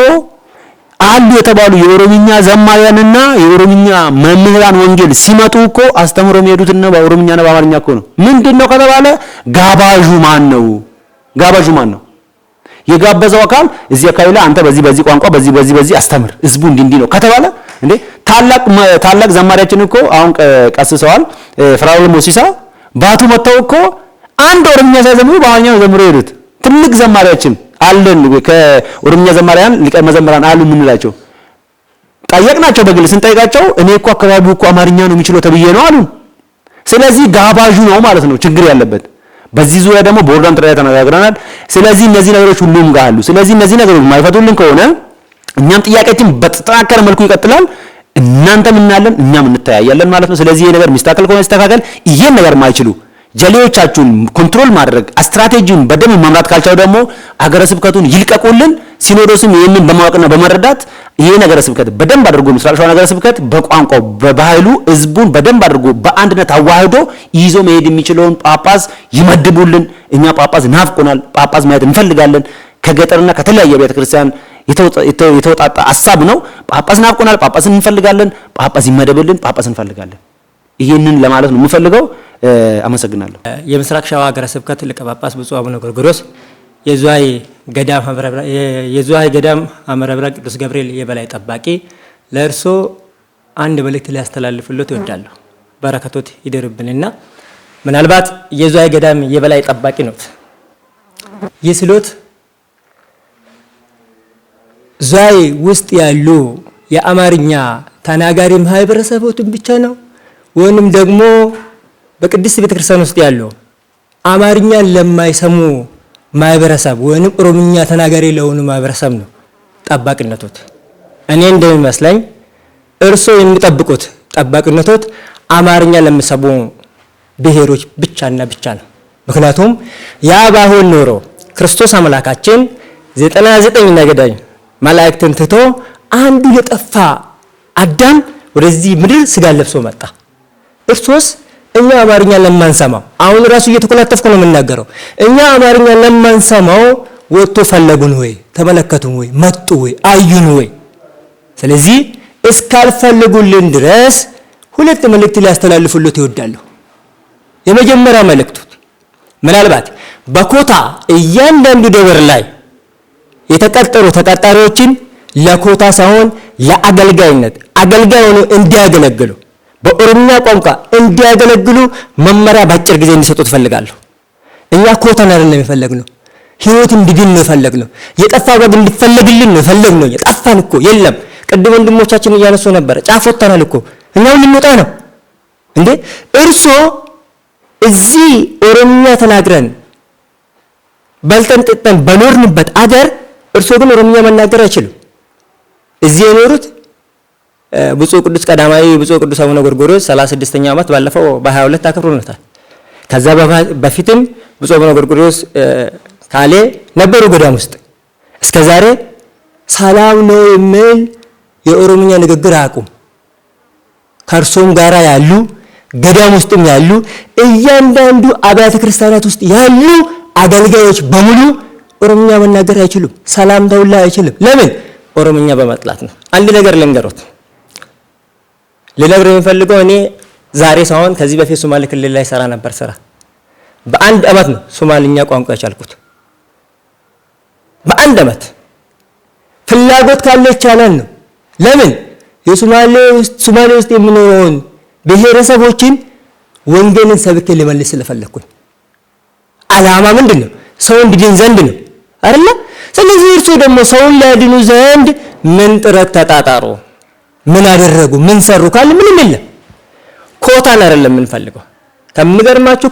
አሉ የተባሉ የኦሮምኛ ዘማሪያንና የኦሮምኛ መምህራን ወንጌል ሲመጡ እኮ አስተምሮ የሚሄዱትና በኦሮምኛና በአማርኛ እኮ ነው። ምንድነው ከተባለ ጋባዡ ማን ነው? ጋባዡ ማን ነው? የጋበዘው አካል እዚህ አካባቢ ላይ አንተ በዚህ ቋንቋ በዚህ አስተምር ህዝቡ እንዲህ ነው ከተባለ እንዴ ታላቅ ዘማሪያችን እኮ አሁን ቀስሰዋል። ፍራኦል ሞሲሳ ባቱ መተው እኮ አንድ ኦሮምኛ ሳይዘምሩ በአማርኛ ነው ዘምሮ የሄዱት። ትልቅ ዘማሪያችን አለን። ከኦሮምኛ ዘማሪያን ሊቀ መዘምራን አሉ የምንላቸው ጠየቅናቸው። በግል ስንጠይቃቸው እኔ እኮ አካባቢው እኮ አማርኛ ነው የሚችለው ተብዬ ነው አሉ። ስለዚህ ጋባዡ ነው ማለት ነው ችግር ያለበት። በዚህ ዙሪያ ደግሞ በኦርጋን ጥሪያ ተነጋግረናል። ስለዚህ እነዚህ ነገሮች ሁሉም ጋር አሉ። ስለዚህ እነዚህ ነገሮች የማይፈቱልን ከሆነ እኛም ጥያቄያችን በተጠናከረ መልኩ ይቀጥላል። እናንተም እናለን እኛም እንተያያለን ማለት ነው። ስለዚህ ይሄ ነገር ሚስተካከል ከሆነ ይስተካከል። ይሄን ነገር ማይችሉ ጀሌዎቻችሁን ኮንትሮል ማድረግ ስትራቴጂውን በደንብ መምራት ካልቻሉ ደግሞ አገረ ስብከቱን ይልቀቁልን። ሲኖዶስም ይሄንን በማወቅና በመረዳት ይሄ ነገረ ስብከት በደንብ አድርጎ ምስራቅ ሸዋ ነገረ ስብከት በቋንቋው በባህሉ ህዝቡን በደንብ አድርጎ በአንድነት አዋህዶ ይዞ መሄድ የሚችለውን ጳጳስ ይመድቡልን። እኛ ጳጳስ ናፍቆናል። ጳጳስ ማየት እንፈልጋለን። ከገጠርና ከተለያየ ቤተ ክርስቲያን የተወጣጣ ሐሳብ ነው። ጳጳስ ናፍቆናል። ጳጳስን እንፈልጋለን። ጳጳስ ይመደብልን። ጳጳስ እንፈልጋለን። ይሄንን ለማለት ነው የምፈልገው። አመሰግናለሁ። የምስራቅ ሸዋ ሀገረ ስብከት ሊቀ ጳጳስ ብፁዕ አቡነ ጎርጎርዮስ የዝዋይ ገዳም ሐመረ ብርሃን ቅዱስ ገብርኤል የበላይ ጠባቂ፣ ለእርሶ አንድ መልእክት ሊያስተላልፍሎት ይወዳለሁ። በረከቶት ይደርብንና ምናልባት የዝዋይ ገዳም የበላይ ጠባቂ ኖት። ይህ ስሎት ዝዋይ ውስጥ ያሉ የአማርኛ ተናጋሪ ማህበረሰቦችን ብቻ ነው ወይንም ደግሞ በቅድስት ቤተክርስቲያን ውስጥ ያሉ አማርኛን ለማይሰሙ ማህበረሰብ ወይንም ኦሮምኛ ተናጋሪ ለሆኑ ማህበረሰብ ነው ጠባቂነቶት? እኔ እንደሚመስለኝ እርሶ የሚጠብቁት ጠባቂነቶት አማርኛ ለሚሰሙ ብሔሮች ብቻና ብቻ ነው። ምክንያቱም ያ ባይሆን ኖሮ ክርስቶስ አምላካችን 99 ነገደ መላእክትን ትቶ አንዱ የጠፋ አዳም ወደዚህ ምድር ስጋ ለብሶ መጣ። እርሶስ እኛ አማርኛ ለማንሰማው አሁን ራሱ እየተኮላተፍኩ ነው የምናገረው። እኛ አማርኛ ለማንሰማው ወጥቶ ፈለጉን ወይ ተመለከቱን ወይ መጡ ወይ አዩን ወይ? ስለዚህ እስካልፈልጉልን ድረስ ሁለት መልእክት ሊያስተላልፉልዎት ይወዳሉ። የመጀመሪያ መልእክቱ ምናልባት በኮታ እያንዳንዱ ደብር ላይ የተቀጠሩ ተቀጣሪዎችን ለኮታ ሳይሆን ለአገልጋይነት አገልጋይ ሆነው እንዲያገለግሉ በኦሮምኛ ቋንቋ እንዲያገለግሉ መመሪያ በአጭር ጊዜ እንዲሰጡት ፈልጋለሁ። እኛ ኮታን አይደለም የፈለግነው፣ ህይወት እንዲድን ነው የፈለግነው። የጠፋ በግ እንዲፈለግልን ነው የፈለግነው። የጠፋን እኮ የለም። ቅድም ወንድሞቻችን እያነሱ ነበር። ጫፍ ወጥተናል እኮ እኛው ልንወጣ ነው እንዴ? እርሶ እዚህ ኦሮምኛ ተናግረን በልተን ጥጠን በኖርንበት አገር እርሶ ግን ኦሮምኛ መናገር አይችሉም። እዚህ የኖሩት ብፁዕ ቅዱስ ቀዳማዊ ብፁዕ ቅዱስ አቡነ ጎርጎርዮስ 36ኛ ዓመት ባለፈው በ22 አክብሮታል። ከዛ በፊትም ብፁዕ አቡነ ጎርጎርዮስ ካሌ ነበሩ ገዳም ውስጥ። እስከዛሬ ሰላም ነው የሚል የኦሮምኛ ንግግር አያውቁም። ከእርሶም ጋራ ያሉ ገዳም ውስጥም ያሉ እያንዳንዱ አብያተ ክርስቲያናት ውስጥ ያሉ አገልጋዮች በሙሉ ኦሮምኛ መናገር አይችሉም። ሰላም ተውላ አይችልም። ለምን? ኦሮምኛ በመጥላት ነው። አንድ ነገር ልንገሮት፣ ልነግር የሚፈልገው እኔ ዛሬ ሳይሆን ከዚህ በፊት ሶማሌ ክልል ላይ ሰራ ነበር። ስራ በአንድ አመት ነው ሶማሊኛ ቋንቋ የቻልኩት። በአንድ አመት ፍላጎት ካለ ይቻላል ነው። ለምን? ሶማሌ ውስጥ የሚኖረውን ብሔረሰቦችን ወንጌልን ሰብኬ ልመልስ ስለፈለኩኝ። አላማ ምንድን ነው? ሰው እንዲድን ዘንድ ነው አይደለ? ስለዚህ እርሱ ደግሞ ሰውን ሊያድኑ ዘንድ ምን ጥረት ተጣጣሩ፣ ምን አደረጉ፣ ምን ሰሩ ካለ ምንም የለም። ኮታን አይደለም የምንፈልገው። ከሚገርማችሁ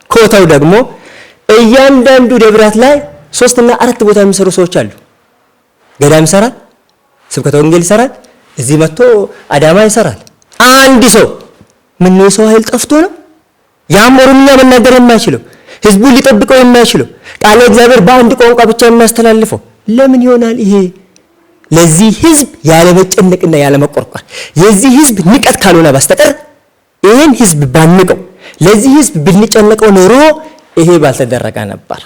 ኮታው ደግሞ እያንዳንዱ ደብራት ላይ 3 እና 4 ቦታ የሚሰሩ ሰዎች አሉ። ገዳም ይሰራል፣ ስብከተ ወንጌል ይሰራል፣ እዚህ መጥቶ አዳማ ይሰራል። አንድ ሰው ምን ነው ሰው ኃይል ጠፍቶ ነው? ያም ኦሮምኛ መናገር የማይችለው ህዝቡን ሊጠብቀው የማይችለው ቃለ እግዚአብሔር በአንድ ቋንቋ ብቻ የሚያስተላልፈው ለምን ይሆናል ይሄ? ለዚህ ህዝብ ያለ መጨነቅና ያለ መቆርቆር የዚህ ህዝብ ንቀት ካልሆነ በስተቀር ይሄን ህዝብ ባንቀው ለዚህ ህዝብ ብንጨነቀው ኖሮ ይሄ ባልተደረገ ነበር።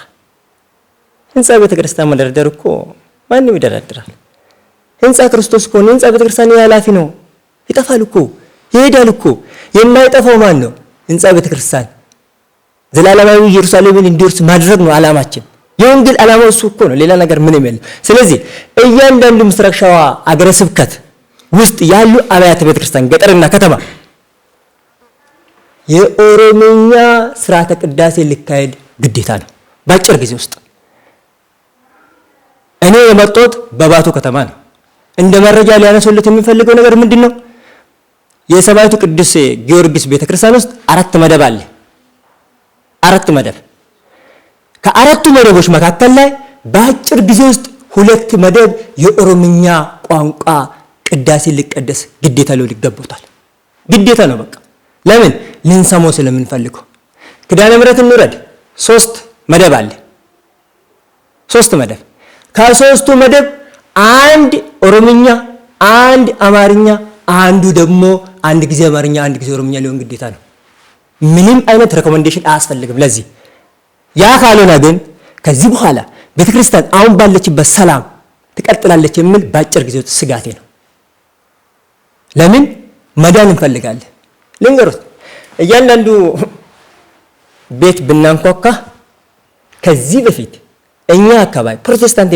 ህንጻ ቤተክርስቲያን መደርደር እኮ ማንም ይደረድራል። ህንጻ ክርስቶስ እኮ ነው። ህንጻ ቤተክርስቲያን ያላፊ ነው። ይጠፋል እኮ ይሄዳል እኮ። የማይጠፋው ማን ነው? ህንጻ ቤተክርስቲያን ዘላለማዊ ኢየሩሳሌምን እንዲወርስ ማድረግ ነው ዓላማችን። የወንጌል ዓላማው እሱ እኮ ነው። ሌላ ነገር ምንም የለም። ስለዚህ እያንዳንዱ ምስራቅ ሸዋ አገረ ስብከት ውስጥ ያሉ አብያተ ቤተክርስቲያን ገጠርና ከተማ የኦሮምኛ ስርዓተ ቅዳሴ ሊካሄድ ግዴታ ነው በአጭር ጊዜ ውስጥ። እኔ የመጣሁት በባቱ ከተማ ነው። እንደ መረጃ ሊያነሱለት የሚፈልገው ነገር ምንድነው? የሰማዕቱ ቅዱስ ጊዮርጊስ ቤተክርስቲያን ውስጥ 4 መደብ አለ። 4 መደብ። ከአራቱ መደቦች መካከል ላይ በአጭር ጊዜ ውስጥ 2 መደብ የኦሮምኛ ቋንቋ ቅዳሴ ሊቀደስ ግዴታ ነው ሊገባታል። ግዴታ ነው በቃ። ለምን? ልንሰማው ስለምንፈልገው። ኪዳነ ምሕረት እንውረድ 3 መደብ አለ። 3 መደብ። ከ3ቱ መደብ አንድ ኦሮምኛ፣ አንድ አማርኛ፣ አንዱ ደግሞ አንድ ጊዜ አማርኛ አንድ ጊዜ ኦሮምኛ ሊሆን ግዴታ ነው። ምንም አይነት ሬኮሜንዴሽን አያስፈልግም ለዚህ። ያ ካልሆነ ግን ከዚህ በኋላ ቤተክርስቲያን አሁን ባለችበት ሰላም ትቀጥላለች የሚል በአጭር ጊዜ ውስጥ ስጋቴ ነው። ለምን? መዳን እንፈልጋለን። ልንገሩት፣ እያንዳንዱ ቤት ብናንኳኳ ከዚህ በፊት እኛ አካባቢ ፕሮቴስታንት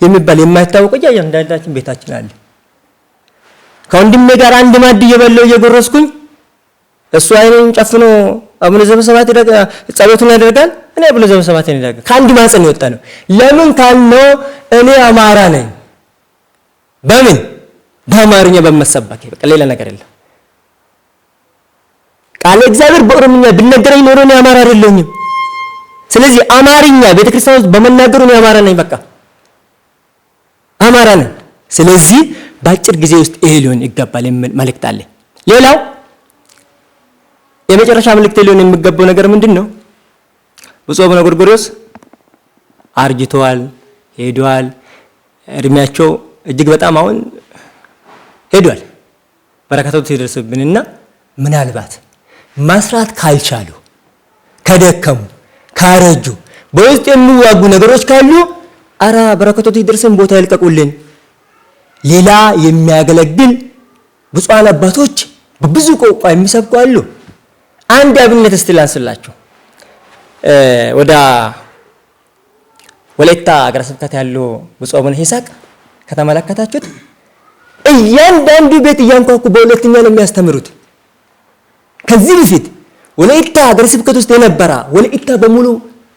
የሚባል የማይታወቅ እያንዳንዳችን ቤታችን አለ። ከወንድሜ ጋር አንድ ማዕድ እየበላሁ እየጎረስኩኝ እሱ አይኑን ጨፍኖ አቡነ ዘበሰማያት ጸሎቱን ያደርጋል፣ እኔ አቡነ ዘበሰማያት ያደርጋል። ከአንድ ማህፀን የወጣ ነው። ለምን ካልነው እኔ አማራ ነኝ። በምን? በአማርኛ በመሰበክ በቃ ሌላ ነገር የለም። ቃለ እግዚአብሔር በኦሮምኛ ብነገረኝ ኖሮ እኔ አማራ አይደለሁም። ስለዚህ አማርኛ ቤተክርስቲያን ውስጥ በመናገሩ እኔ አማራ ነኝ። በቃ አማራ ነኝ። ስለዚህ በአጭር ጊዜ ውስጥ ይሄ ሊሆን ይገባል የሚል መልእክት አለ። ሌላው የመጨረሻ መልእክት ሊሆን የሚገባው ነገር ምንድነው? ብፁዕ አቡነ ጎርጎርዮስ አርጅተዋል፣ ሄደዋል። እድሜያቸው እጅግ በጣም አሁን ሄዷል። በረከታቱ ሲደርስብንና ምናልባት መስራት ካልቻሉ፣ ከደከሙ፣ ካረጁ፣ በውስጥ የሚዋጉ ነገሮች ካሉ አራ በረከታቱ ሲደርስን ቦታ ይልቀቁልን። ሌላ የሚያገለግል ብፁዓን አባቶች በብዙ ቋንቋ የሚሰብኩ አሉ። አንድ አብነት እስቲ ላንስላችሁ። ወደ ወላይታ ሀገረ ስብከት ያለው ብፁዕ አቡነ ይስሐቅ ከተመለከታችሁት እያንዳንዱ ቤት እያንኳኩ በሁለተኛ ነው የሚያስተምሩት። ከዚህ በፊት ወላይታ ሀገረ ስብከት ውስጥ የነበረ ወላይታ በሙሉ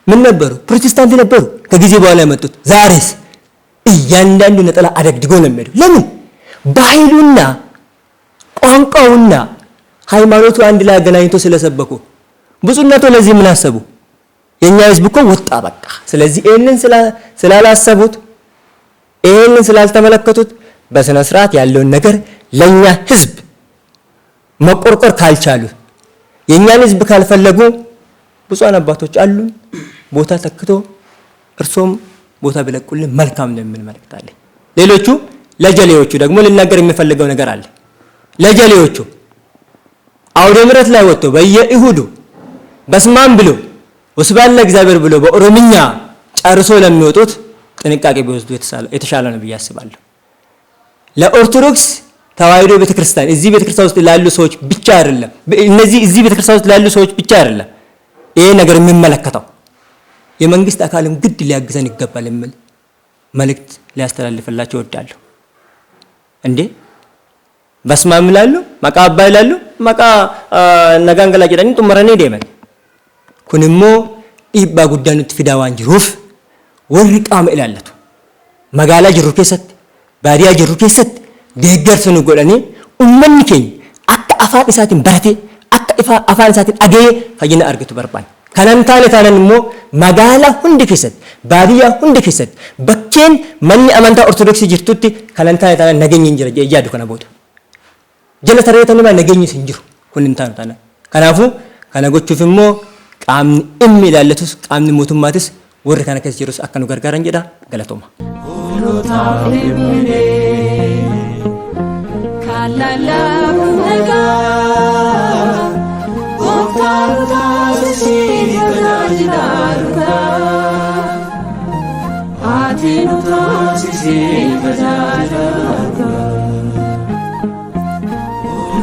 ምን ነበሩ? ፕሮቴስታንት ነበሩ። ከጊዜ በኋላ የመጡት ዛሬስ እያንዳንዱ ነጠላ አደግድጎ ነው የሚሄዱ። ለምን? ባህሉና ቋንቋውና ሃይማኖቱ አንድ ላይ አገናኝቶ ስለሰበኩ። ብፁዕነቱ ለዚህ ምን አሰቡ? የኛ ህዝብ እኮ ወጣ በቃ። ስለዚህ ይሄንን ስላላሰቡት፣ ይሄንን ስላልተመለከቱት በስነ ስርዓት ያለውን ነገር ለኛ ህዝብ መቆርቆር ካልቻሉ፣ የኛን ህዝብ ካልፈለጉ ብፁዓን አባቶች አሉ ቦታ ተክቶ እርሶም ቦታ ቢለቁልን መልካም ነው የሚል መልእክት አለ። ሌሎቹ ለጀሌዎቹ ደግሞ ልናገር የሚፈልገው ነገር አለ። ለጀሌዎቹ አውደ ምሕረት ላይ ወጥቶ በየእሁዱ በስማም ብሎ ወስብሐት ለእግዚአብሔር ብሎ በኦሮምኛ ጨርሶ ለሚወጡት ጥንቃቄ ቢወስዱ የተሻለ ነው ብዬ አስባለሁ። ለኦርቶዶክስ ተዋሕዶ ቤተክርስቲያን እዚህ ቤተክርስቲያን ውስጥ ላሉ ሰዎች ብቻ አይደለም፣ እነዚህ እዚህ ቤተክርስቲያን ውስጥ ላሉ ሰዎች ብቻ አይደለም ይሄ ነገር የሚመለከተው የመንግስት አካልም ግድ ሊያግዘን ይገባል የሚል መልእክት ሊያስተላልፍላቸው እወዳለሁ። እንዴ በስማም ይላሉ፣ መቃ አባ ይላሉ፣ መቃ ነጋንገላ ጀዳኒ ጡመረኔ ደመን ኩንሞ ኢባ ጉዳኑት ፊዳዋን ጅሩፍ ወሪ ቃም ኢላለቱ መጋላ ጅሩ ከሰት ባዲያ ጅሩ ከሰት deeggarsuun godhanii uummanni keenya akka afaan isaatiin barate akka afaan isaatiin dhagee fayyina argatu barbaanna. kanantaane tanan immoo magaalaa hundi keessatti baadiyyaa hundi keessatti bakkeen manni amantaa ortodoksii jirtutti kanantaane tanan nageenyi hin jira yaadu kana booda jala tareetanii nageenyi hin jiru kun hin taanu tanan kanaafuu kana gochuuf immoo qaamni dhimmi ilaallatus qaamni mootummaatis warri kana keessa jirus akka nu gargaaran jedha galatooma. Ati nu taasisi